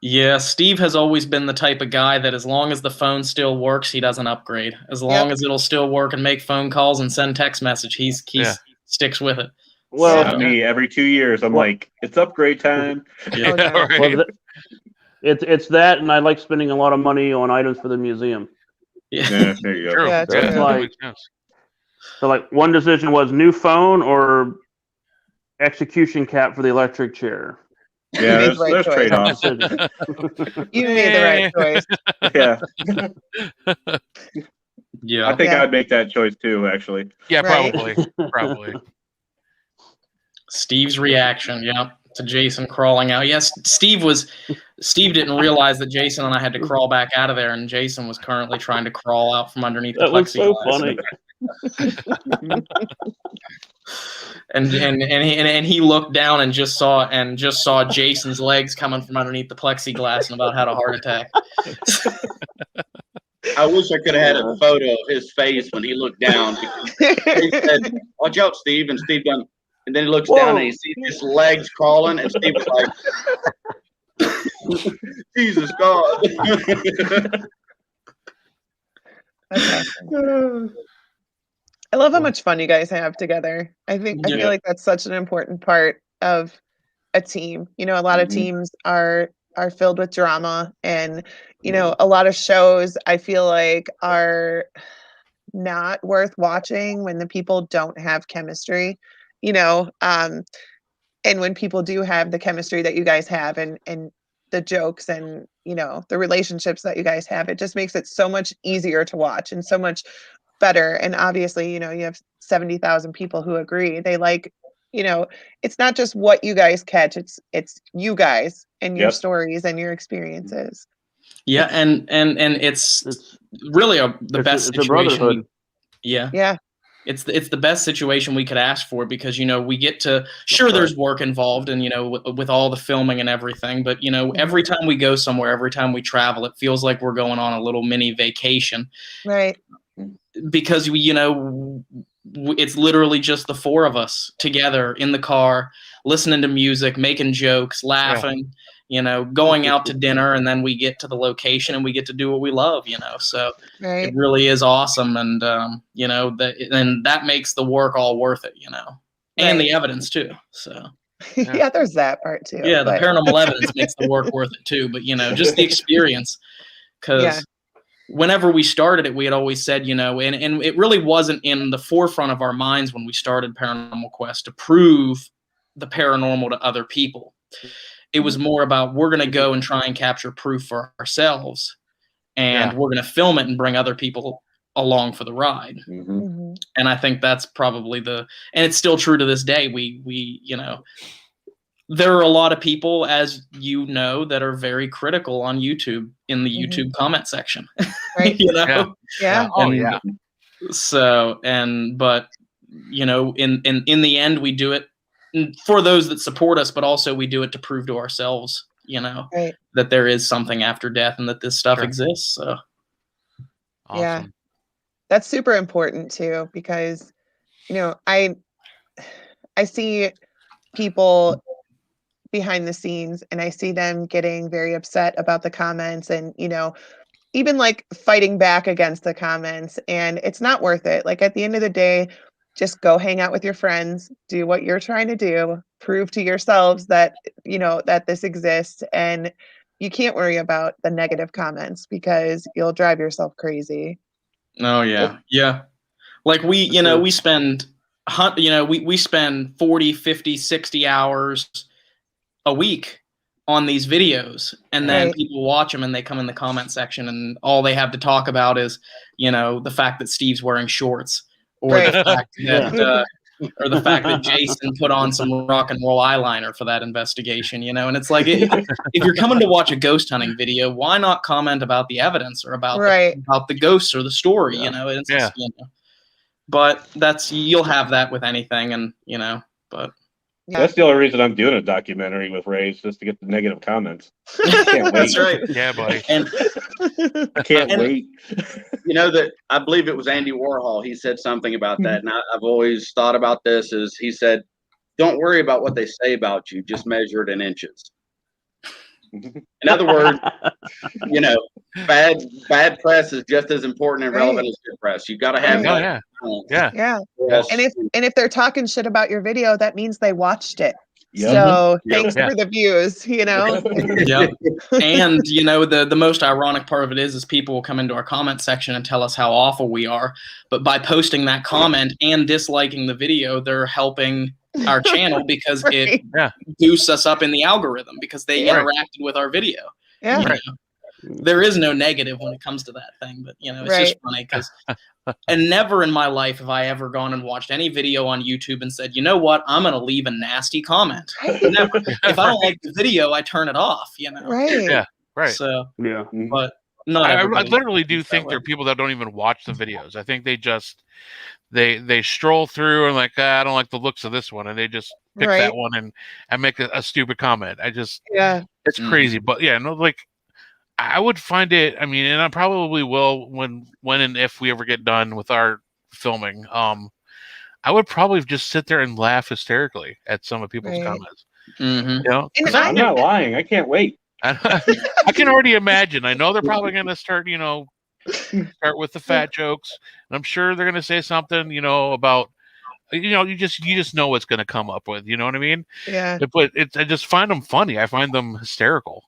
Yeah, Steve has always been the type of guy that as long as the phone still works, he doesn't upgrade. As long as it'll still work and make phone calls and send text message, he sticks with it. Well, me every 2 years, I'm like, it's upgrade time. Yeah, right. Well, it's that, and I like spending a lot of money on items for the museum. Yeah, there you go. True. Yeah, Yeah, true. that makes sense. So, like, one decision was new phone or execution cap for the electric chair. Yeah, there's choice. trade-offs. You made the right choice. Yeah. Yeah. I think I'd make that choice too, actually. Yeah, Right. probably. Steve's reaction, to Jason crawling out. Yes, Steve didn't realize that Jason and I had to crawl back out of there, and Jason was currently trying to crawl out from underneath the That was so plexiglass. funny. And he looked down and just saw Jason's legs coming from underneath the plexiglass and about had a heart attack. I wish I could have had a photo of his face when he looked down. He said, "Watch out, Steve," and Steve done. And then he looks down and he sees his legs crawling, and Steve was like, "Jesus God!" That's awesome. I love how much fun you guys have together. I feel like that's such an important part of a team. You know, a lot of teams are filled with drama, and you know, a lot of shows I feel like are not worth watching when the people don't have chemistry. You know, and when people do have the chemistry that you guys have, and the jokes and you know the relationships that you guys have, it just makes it so much easier to watch and so much better. And obviously, you know, you have 70,000 people who agree. They like, you know, it's not just what you guys catch, it's you guys and your stories and your experiences. Yeah, and it's really the best situation. Yeah. It's the best situation we could ask for, because you know we get to there's work involved, and you know with all the filming and everything, but you know every time we go somewhere, every time we travel, it feels like we're going on a little mini vacation, right? Because you know it's literally just the four of us together in the car, listening to music, making jokes, laughing, you know, going out to dinner, and then we get to the location and we get to do what we love, you know. So it really is awesome, and you know that makes the work all worth it, you know, and the evidence too. So there's that part too. Yeah, the paranormal evidence makes the work worth it too, but you know, just the experience, because whenever we started it, we had always said, you know, and it really wasn't in the forefront of our minds when we started Paranormal Quest to prove the paranormal to other people. It was more about, we're going to go and try and capture proof for ourselves, and we're going to film it and bring other people along for the ride. And I think that's probably and it's still true to this day. We you know, there are a lot of people, as you know, that are very critical on YouTube, in the YouTube comment section. Right. You know? Yeah. Oh, yeah. So, but, you know, in the end, we do it for those that support us, but also we do it to prove to ourselves, you know, that there is something after death and that this stuff exists. So. Awesome. Yeah. That's super important too, because, you know, I see people behind the scenes, and I see them getting very upset about the comments, and you know, even like fighting back against the comments, and it's not worth it. Like at the end of the day, just go hang out with your friends, do what you're trying to do, prove to yourselves that you know that this exists, and you can't worry about the negative comments because you'll drive yourself crazy. Oh yeah. Like we, you know, we spend we spend 40, 50, 60 hours a week on these videos, and then people watch them and they come in the comment section and all they have to talk about is, you know, the fact that Steve's wearing shorts, or the fact that or the fact that Jason put on some rock and roll eyeliner for that investigation, you know. And it's like, if you're coming to watch a ghost hunting video, why not comment about the evidence or about the ghosts or the story, you know? It's just, you know, but you'll have that with anything, and you know, but that's the only reason I'm doing a documentary with Ray, is just to get the negative comments. I can't wait. That's right. Yeah, buddy. And I can't wait. You know, that I believe it was Andy Warhol. He said something about that, and I've always thought about this. Is he said, "Don't worry about what they say about you; just measure it in inches." In other words, you know, bad press is just as important and relevant as good press. You got to have that. And if they're talking shit about your video, that means they watched it. Yep. So thanks for the views, you know. Yep. And you know, the most ironic part of it is people will come into our comment section and tell us how awful we are, but by posting that comment and disliking the video, they're helping our channel, because it boosts us up in the algorithm, because they interacted with our video. Yeah. You know? There is no negative when it comes to that thing, but you know, it's just funny because, and never in my life have I ever gone and watched any video on YouTube and said, you know what, I'm going to leave a nasty comment. Never. If I don't like the video, I turn it off, you know? Yeah. Right. So, yeah. But not I everybody. literally do think there are people that don't even watch the videos. I think they just, they stroll through and like, I don't like the looks of this one. And they just pick that one and make a stupid comment. I just, it's crazy. But yeah, no, like, I would find it, I mean, and I probably will when and if we ever get done with our filming, I would probably just sit there and laugh hysterically at some of people's comments. You know? I'm not lying. I can't wait. I can already imagine. I know they're probably going to start, you know, start with the fat jokes, and I'm sure they're gonna say something, about, you just know what's gonna come up with. You know what I mean? Yeah. But I just find them funny. I find them hysterical.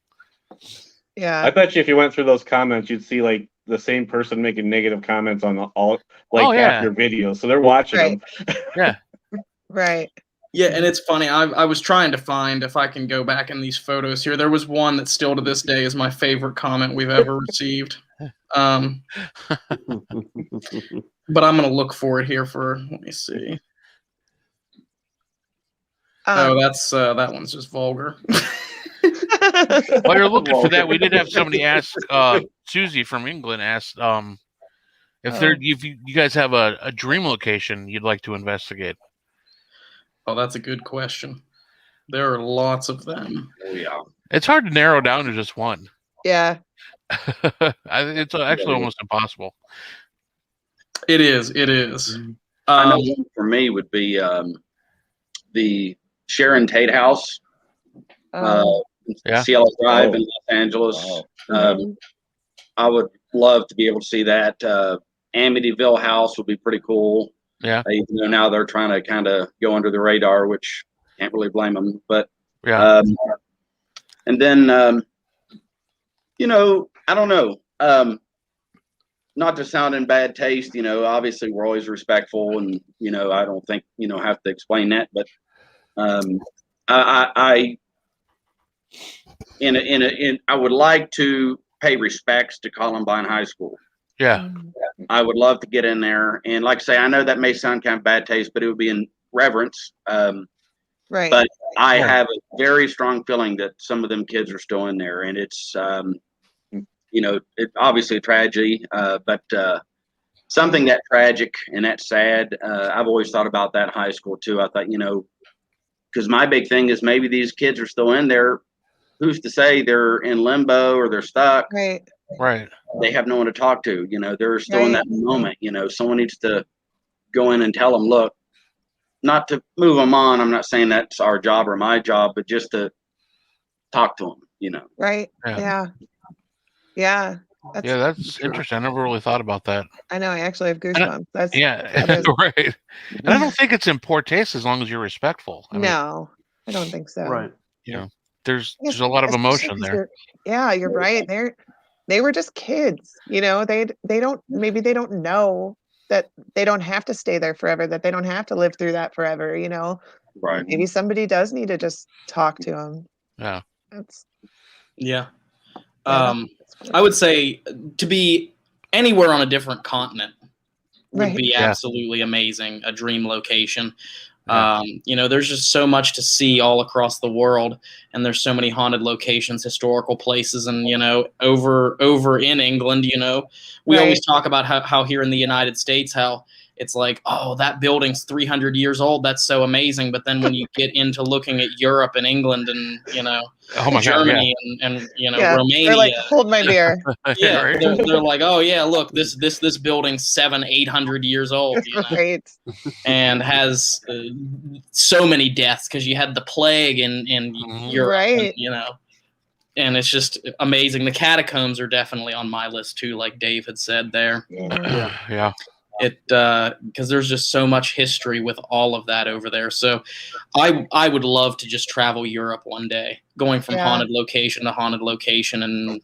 Yeah. I bet you if you went through those comments, you'd see like the same person making negative comments on half your videos. So they're watching them. Yeah. Right. Yeah, and it's funny. I was trying to find if I can go back in these photos here. There was one that still to this day is my favorite comment we've ever received. But I'm gonna look for it here let me see. That one's just vulgar. While you're looking for that, we did have somebody ask, Susie from England asked, if you guys have a dream location you'd like to investigate. Oh, that's a good question. There are lots of them. Oh yeah. It's hard to narrow down to just one. Yeah. It's actually almost impossible. It is. It is. I know one for me would be the Sharon Tate House, Cielo Drive in Los Angeles. I would love to be able to see that. Amityville House would be pretty cool. Yeah. Now they're trying to kind of go under the radar, which can't really blame them. But and then I don't know. Not to sound in bad taste, obviously we're always respectful, and I don't think have to explain that. But I would like to pay respects to Columbine High School. Yeah. I would love to get in there, and like I say, I know that may sound kind of bad taste, but it would be in reverence. Right. But I have a very strong feeling that some of them kids are still in there, and it's it's obviously a tragedy, but something that tragic and that sad. I've always thought about that high school too. I thought, because my big thing is maybe these kids are still in there. Who's to say they're in limbo or they're stuck? Right. Right. They have no one to talk to. They're still in that moment. Someone needs to go in and tell them, look, not to move them on. I'm not saying that's our job or my job, but just to talk to them. Right. Yeah. Yeah. That's interesting. I never really thought about that. I know. I actually have goosebumps. That's right. And I don't think it's in poor taste as long as you're respectful. No, I don't think so. Right. There's a lot of emotion there. You're right. They were just kids. They don't know that they don't have to stay there forever, that they don't have to live through that forever. Right. Maybe somebody does need to just talk to them. Yeah. I would say to be anywhere on a different continent would be absolutely amazing. A dream location. There's just so much to see all across the world, and there's so many haunted locations, historical places, and over in England, we always talk about how here in the United States, how it's like, oh, that building's 300 years old, that's so amazing. But then when you get into looking at Europe and England and Germany and Romania, they're like, hold my beer. They're like, oh yeah, look, this building's 700-800 years old, Right. and has so many deaths because you had the plague in Europe, right? And it's just amazing. The catacombs are definitely on my list too, like Dave had said there. Yeah. Because there's just so much history with all of that over there. So I would love to just travel Europe one day, going from haunted location to haunted location, and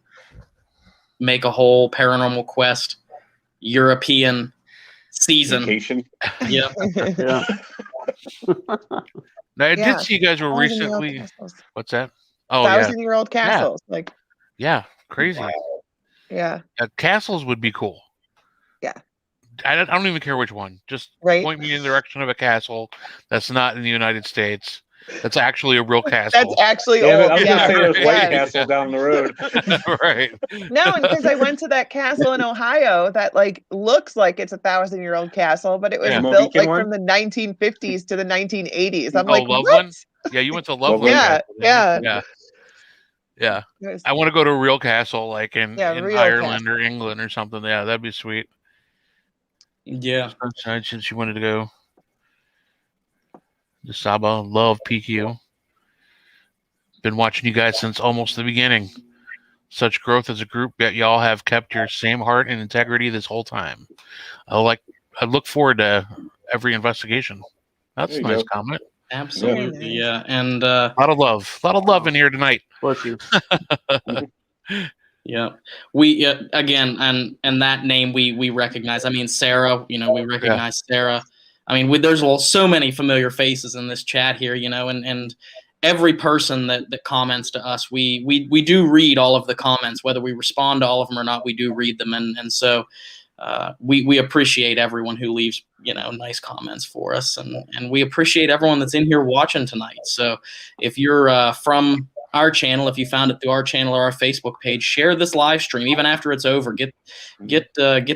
make a whole Paranormal Quest European season. Vacation. Yeah. Now, I did see you guys were recently. What's that? Oh, 1,000-year-old castles. Crazy. Wow. Yeah. Castles would be cool. Yeah. I don't even care which one. Just point me in the direction of a castle that's not in the United States. That's actually a real castle. That's actually old. I was going to say there's White Castle down the road. Right. No, because I went to that castle in Ohio that looks like it's a 1,000-year-old castle, but it was built from the 1950s to the 1980s. I'm like, Loveland? What? Yeah, you went to Loveland. Yeah. I want to go to a real castle in Ireland or England or something. Yeah, that'd be sweet. Yeah. Since you wanted to go. The Saba, love PQ. Been watching you guys since almost the beginning. such growth as a group, yet y'all have kept your same heart and integrity this whole time. I look forward to every investigation. That's a nice comment. Absolutely, yeah. And a lot of love in here tonight. Bless you. Yeah, we again, and that name we recognize. I mean, Sarah, we recognize Sarah. I mean, there's so many familiar faces in this chat here, and every person that comments to us, we do read all of the comments, whether we respond to all of them or not. We do read them, and so we appreciate everyone who leaves nice comments for us, and we appreciate everyone that's in here watching tonight. So if you're from our channel, if you found it through our channel or our Facebook page, share this live stream even after it's over. Get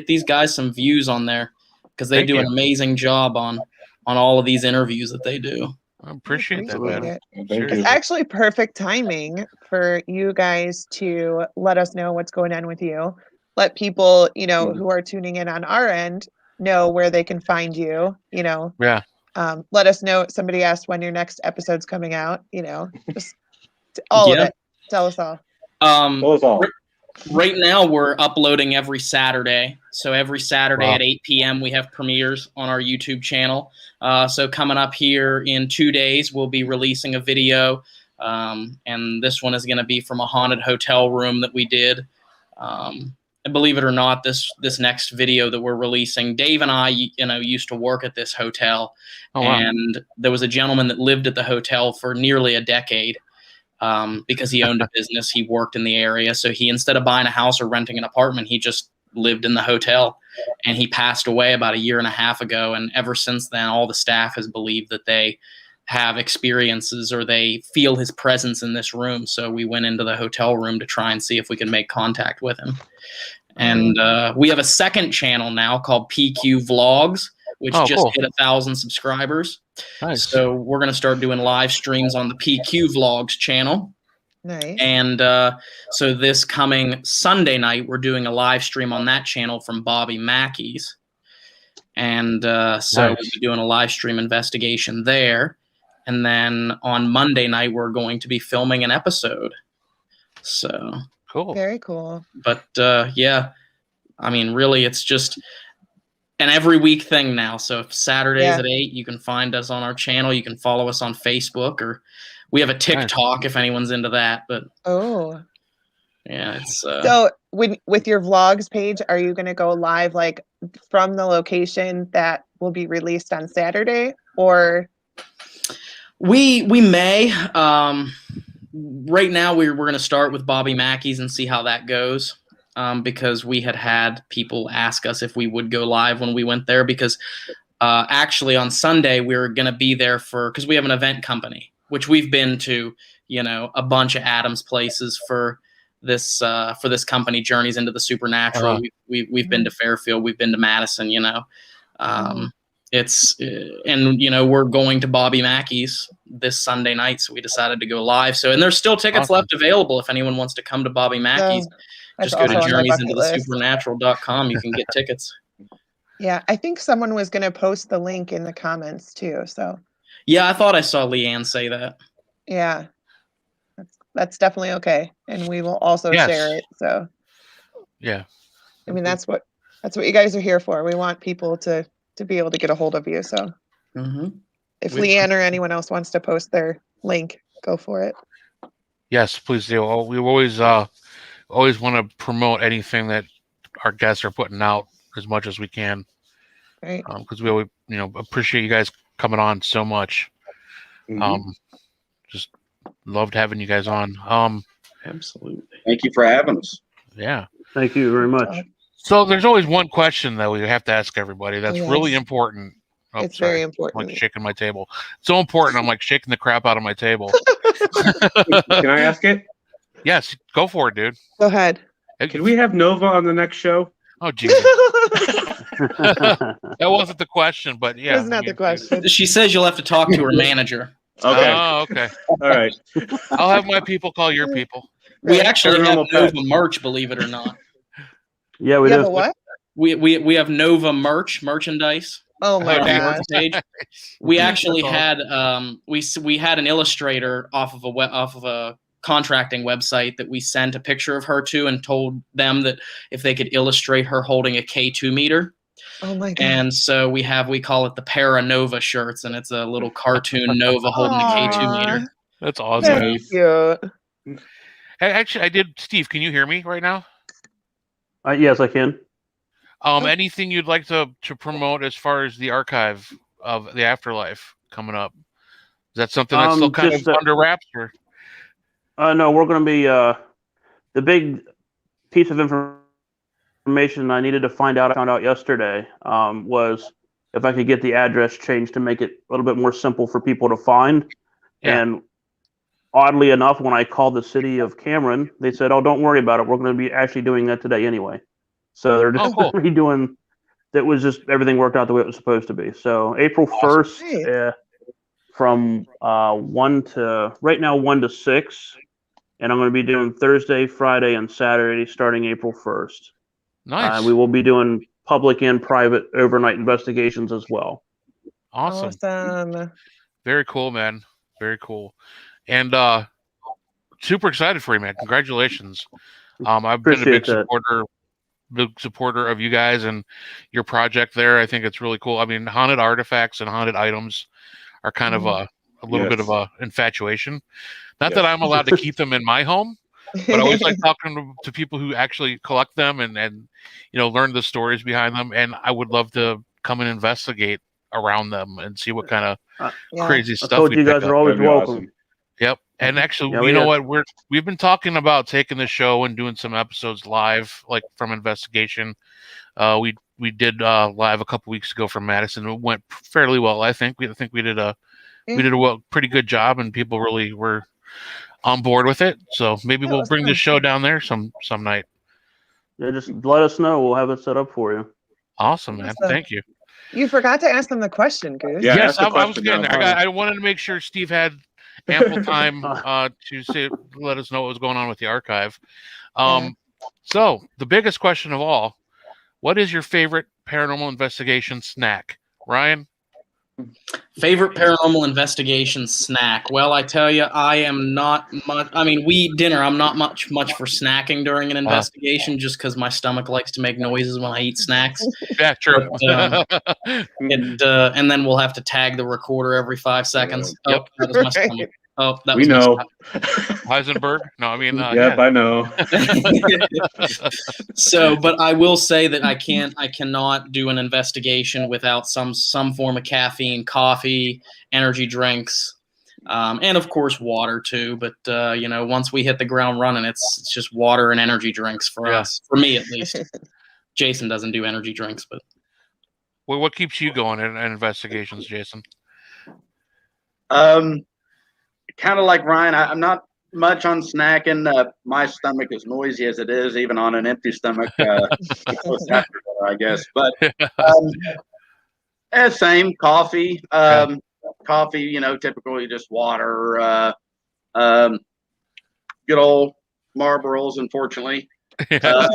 these guys some views on there, because they do an amazing job on all of these interviews that they do. I appreciate that. It's actually perfect timing for you guys to let us know what's going on with you. Let people, who are tuning in on our end know where they can find you, Yeah. Let us know. Somebody asked when your next episode's coming out, just all of it. Tell us all. Right now we're uploading every Saturday. So every Saturday at 8 p.m. we have premieres on our YouTube channel. So coming up here in 2 days, we'll be releasing a video. And this one is going to be from a haunted hotel room that we did. And believe it or not, this next video that we're releasing, Dave and I, used to work at this hotel. And there was a gentleman that lived at the hotel for nearly a decade. Because he owned a business, he worked in the area. So he, instead of buying a house or renting an apartment, he just lived in the hotel. And he passed away about 1.5 years ago. And ever since then, all the staff has believed that they have experiences or they feel his presence in this room. So we went into the hotel room to try and see if we could make contact with him. And we have a second channel now called PQ Vlogs, which just hit 1,000 subscribers. Nice. So we're going to start doing live streams on the PQ Vlogs channel. Nice. And so this coming Sunday night, we're doing a live stream on that channel from Bobby Mackey's. And so we'll be doing a live stream investigation there. And then on Monday night, we're going to be filming an episode. So cool. Very cool. But yeah, I mean, really, it's just an every week thing now. So if Saturdays at 8, you can find us on our channel. You can follow us on Facebook, or we have a TikTok if anyone's into that. But yeah, it's so with your vlogs page, are you going to go live like from the location that will be released on Saturday, or? We may. Right now, we're going to start with Bobby Mackey's and see how that goes. Because we had people ask us if we would go live when we went there, because actually on Sunday we were going to be there because we have an event company, which we've been to, a bunch of Adams places for this company, Journeys into the Supernatural. We've been to Fairfield, we've been to Madison, we're going to Bobby Mackey's this Sunday night, so we decided to go live. So, and there's still tickets left available if anyone wants to come to Bobby Mackey's. Just go to journeysintothesupernatural.com. You can get tickets. Yeah, I think someone was going to post the link in the comments too. So yeah, I thought I saw Leanne say that. Yeah, that's definitely okay, and we will also share it. So yeah, I mean that's what you guys are here for. We want people to be able to get a hold of you. So if Leanne or anyone else wants to post their link, go for it. Yes, please do. We always want to promote anything that our guests are putting out as much as we can. Right. Because we always, appreciate you guys coming on so much. Just loved having you guys on. Absolutely. Thank you for having us. Yeah. Thank you very much. So there's always one question that we have to ask everybody that's really important. It's very important. I'm like shaking my table. So important. I'm like shaking the crap out of my table. Can I ask it? Yes, go for it, dude. Go ahead. Can we have Nova on the next show? Oh, Jesus. That wasn't the question, but yeah. That's not the question. She says you'll have to talk to her manager. Okay. Oh, okay. All right. I'll have my people call your people. We actually have Nova merch, believe it or not. Yeah, we do. Have a what? We have Nova merchandise. Oh my god! We actually had we had an illustrator off of a contracting website that we sent a picture of her to and told them that if they could illustrate her holding a K2 meter. Oh my God. And so we call it the Paranova shirts, and it's a little cartoon Nova holding a K2 meter. That's awesome. That's cute. Hey, actually, I did. Steve, can you hear me right now? Yes, I can. Anything you'd like to promote as far as the archive of the Afterlife coming up? Is that something that's still kind of under wraps? Or? No, we're going to be the big piece of information I needed to find out. I found out yesterday was if I could get the address changed to make it a little bit more simple for people to find. Yeah. And oddly enough, when I called the city of Cameron, they said, "Oh, don't worry about it. We're going to be actually doing that today anyway." So they're just redoing. That was just everything worked out the way it was supposed to be. So April 1st, from 1 to 6, and I'm going to be doing Thursday, Friday, and Saturday starting April 1st. Nice. We will be doing public and private overnight investigations as well. Awesome. Very cool, man. Very cool. And super excited for you, man. Congratulations. I've been a big supporter of you guys and your project there. I think it's really cool. I mean, haunted artifacts and haunted items are kind of a little bit of a infatuation. Not that I'm allowed to keep them in my home, but I always like talking to people who actually collect them and learn the stories behind them. And I would love to come and investigate around them and see what kind of crazy stuff. I told you guys are always welcome. Awesome. Yep. And actually, you know what? We've been talking about taking the show and doing some episodes live, like from investigation. We did live a couple weeks ago from Madison. It went fairly well. I think we did a pretty good job, and people really were on board with it. So maybe we'll bring the show down there some night. Yeah, just let us know. We'll have it set up for you. Awesome, man. Thank you. You forgot to ask them the question, Goose. Yeah, yes, I was getting there. I wanted to make sure Steve had ample time to let us know what was going on with the archive. So the biggest question of all, what is your favorite paranormal investigation snack? Ryan? Favorite paranormal investigation snack? Well, I tell you, I am not much. I mean, we eat dinner. I'm not much for snacking during an investigation, just because my stomach likes to make noises when I eat snacks. Yeah, true. But, and then we'll have to tag the recorder every 5 seconds. Yep. Oh, that was my stomach. Oh, that we was know. Heisenberg? No, I mean, yep, I know. So, but I will say that I cannot do an investigation without some form of caffeine, coffee, energy drinks, and of course water too. But once we hit the ground running, it's just water and energy drinks for us, for me at least. Jason doesn't do energy drinks, but what keeps you going in investigations, Jason? Kind of like Ryan, I'm not much on snacking. My stomach is noisy as it is, even on an empty stomach. After that, I guess. But same coffee. Coffee, typically just water. Good old Marlboros, unfortunately. But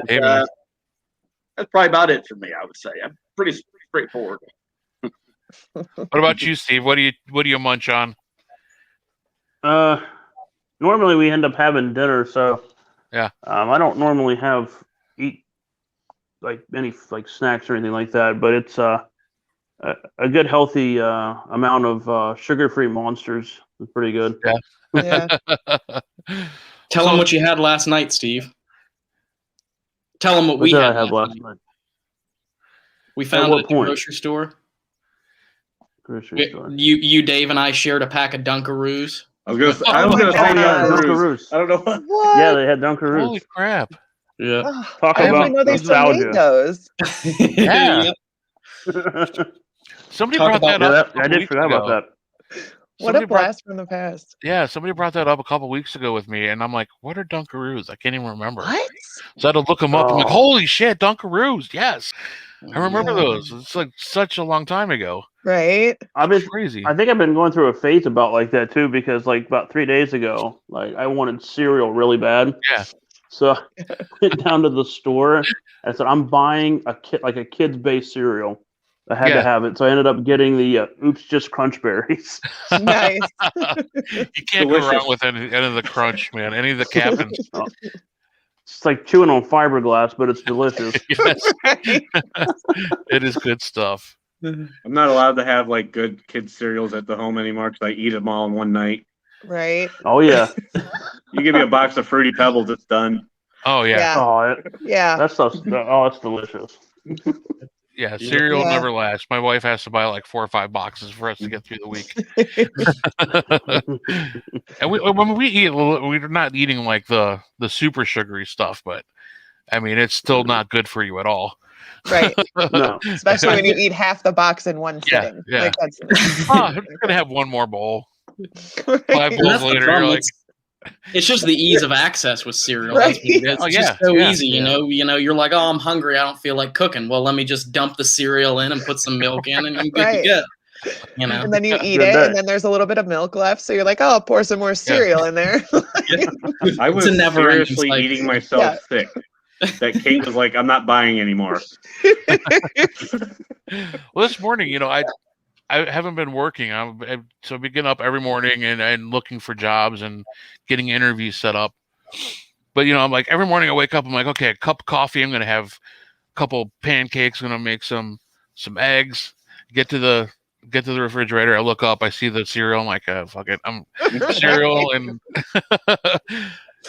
that's probably about it for me. I would say I'm pretty straightforward. What about you, Steve? What do you munch on? Normally we end up having dinner, so yeah. I don't normally eat like any snacks or anything like that, but it's a good healthy amount of sugar-free Monsters. It's pretty good. Yeah. Tell them what you had last night, Steve. Tell them what we had last night. We found it at the grocery store. You, Dave, and I shared a pack of Dunkaroos. I was gonna say Dunkaroos. I don't know what. Yeah, they had Dunkaroos. Holy crap! Yeah, talk about nostalgia. Those. Yeah. Somebody brought that up. I did forget about that. What a blast from the past. Yeah, somebody brought that up a couple weeks ago with me, and I'm like, what are Dunkaroos? I can't even remember. What? So I had to look them up. I'm like, holy shit, Dunkaroos! Yes. I remember those. It's like such a long time ago. Right? Crazy. I think I've been going through a phase about like that too, because like about 3 days ago, like I wanted cereal really bad. Yeah. So I went down to the store and I said, I'm buying a kid's based cereal. I had to have it, so I ended up getting the Oops Just Crunch Berries. Nice. You can't go wrong with any of the crunch, man. Any of the captains. It's like chewing on fiberglass, but it's delicious. Yes. It is good stuff. I'm not allowed to have like good kids cereals at the home anymore because I eat them all in one night. Right. Oh yeah. You give me a box of Fruity Pebbles, it's done. Oh yeah. Yeah. That stuff's it's delicious. Yeah, cereal never lasts. My wife has to buy like 4 or 5 boxes for us to get through the week. And when we eat, we're not eating like the super sugary stuff, but I mean, it's still not good for you at all. Right. No. Especially when you eat half the box in one sitting. Yeah. Like that's I'm gonna have one more bowl. 5 bowls later, you're like. It's just the ease of access with cereal. Right. It's just so easy, you know. You're like, oh, I'm hungry. I don't feel like cooking. Well, let me just dump the cereal in and put some milk in, and I'm good to go. You know. And then you eat it, and then there's a little bit of milk left, so you're like, oh, I'll pour some more cereal in there. I was seriously eating myself sick. That Kate was like, I'm not buying anymore. Well, this morning, you know, I haven't been working. So I've been getting up every morning and looking for jobs and getting interviews set up. But, you know, I'm like, every morning I wake up, I'm like, okay, a cup of coffee. I'm going to have a couple pancakes. I'm going to make some eggs, get to the refrigerator. I look up, I see the cereal. I'm like, fuck it. I'm cereal and a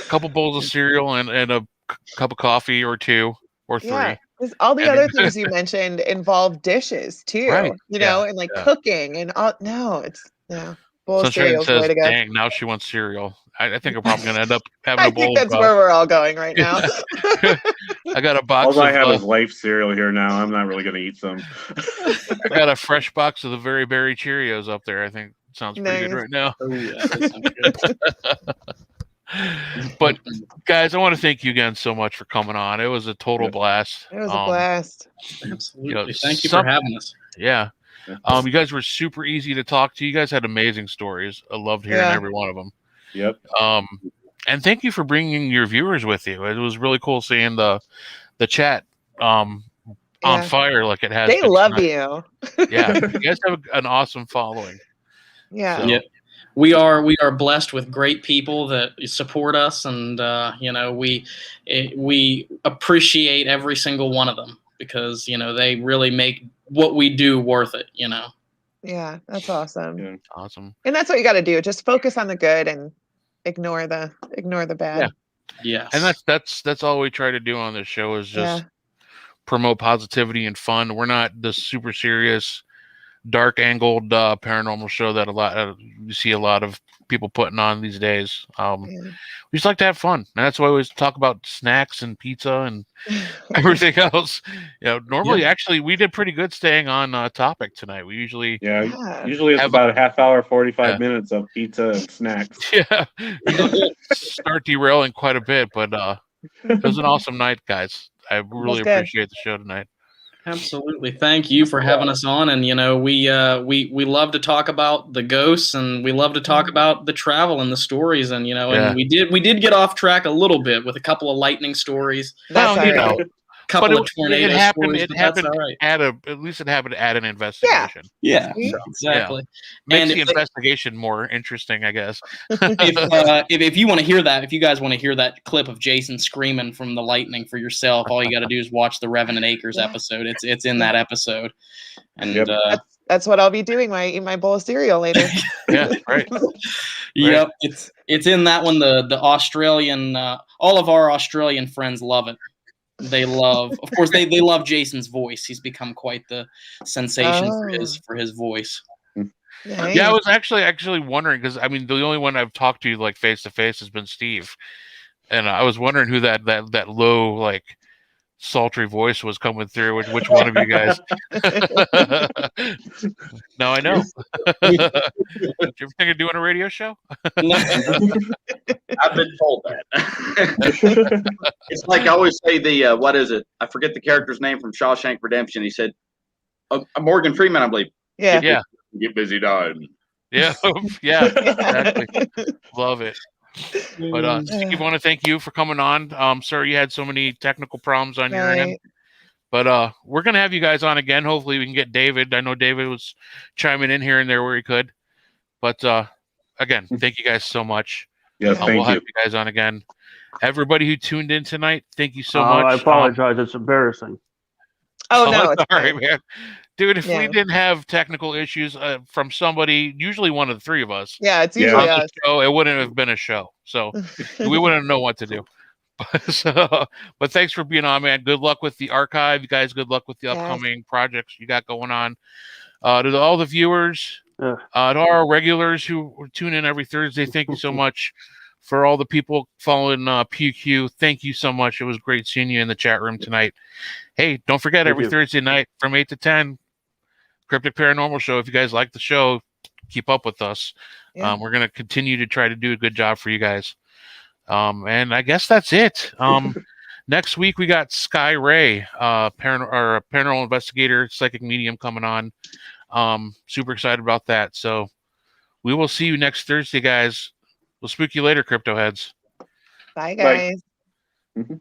couple bowls of cereal and a cup of coffee or 2 or 3. Yeah. All the other things you mentioned involve dishes too, right. You know, and like cooking and all. No, it's bowl of cereal is the way to go. Dang, now she wants cereal. I think I'm probably gonna end up having a bowl. I think that's where we're all going right now. I got a box. All I have is Life cereal here now. I'm not really gonna eat some. I got a fresh box of the Very Berry Cheerios up there. I think it sounds pretty good right now. Oh yeah, that sounds good. But guys, I want to thank you again so much for coming on. It was a total blast. It was a blast. Absolutely. You know, thank you for having us. Yeah. You guys were super easy to talk to. You guys had amazing stories. I loved hearing every one of them. Yep. And thank you for bringing your viewers with you. It was really cool seeing the chat on fire like it has. They love you. Yeah. You guys have an awesome following. Yeah. So. Yep. We are blessed with great people that support us, and you know, we appreciate every single one of them because, you know, they really make what we do worth it, you know. Yeah, that's awesome. Yeah. Awesome. And that's what you got to do. Just focus on the good and ignore the bad. Yeah. And that's all we try to do on this show is just promote positivity and fun. We're not the super serious, dark angled paranormal show that you see a lot of people putting on these days. We just like to have fun, and that's why we always talk about snacks and pizza and everything else. You know, normally actually we did pretty good staying on topic tonight. We usually usually it's about a half hour, 45 minutes of pizza and snacks. Yeah, start derailing quite a bit, but it was an awesome night, guys. I really appreciate the show tonight. Absolutely. Thank you for having us on. And, you know, we love to talk about the ghosts, and we love to talk about the travel and the stories. And, you know, and we did get off track a little bit with a couple of lightning stories. That's all right. Couple of tornado stories, it happened at least it happened at an investigation. Yeah, exactly. Makes the investigation more interesting, I guess. If you want to hear that, if you guys want to hear that clip of Jason screaming from the lightning for yourself, all you got to do is watch the Revenant Acres episode. It's in that episode. And that's what I'll be doing when I eat my bowl of cereal later. Yeah, right. Yep, it's in that one. The Australian, all of our Australian friends love it. They love, of course, they love Jason's voice. He's become quite the sensation for his voice. Nice. Yeah, I was actually wondering because I mean the only one I've talked to like face to face has been Steve, and I was wondering who that low like sultry voice was coming through. Which one of you guys? Now I know. Did you ever think of doing a radio show? I've been told that. It's like I always say what is it? I forget the character's name from Shawshank Redemption. He said, Morgan Freeman, I believe. Yeah. Get busy dying. Yeah. Yeah. Exactly. Love it. But Steve, I want to thank you for coming on. Sorry you had so many technical problems on your end. But we're gonna have you guys on again. Hopefully we can get David. I know David was chiming in here and there where he could. But again, thank you guys so much. Yes, we'll have you guys on again. Everybody who tuned in tonight, thank you so much. I apologize. It's embarrassing. Oh no, it's all right, man. Dude, if we didn't have technical issues from somebody, usually one of the three of us, it's usually us. Show, it wouldn't have been a show. So we wouldn't know what to do. But thanks for being on, man. Good luck with the archive. You guys, good luck with the upcoming projects you got going on. To all the viewers, to our regulars who tune in every Thursday, thank you so much. For all the people following PQ, thank you so much. It was great seeing you in the chat room tonight. Hey, don't forget, every Thursday night from 8 to 10, Cryptic Paranormal Show. If you guys like the show, keep up with us. We're going to continue to try to do a good job for you guys. And I guess that's it. Next week, we got Sky Ray, paranormal investigator, psychic medium coming on. Super excited about that. So we will see you next Thursday, guys. We'll spook you later, crypto heads. Bye, guys. Bye.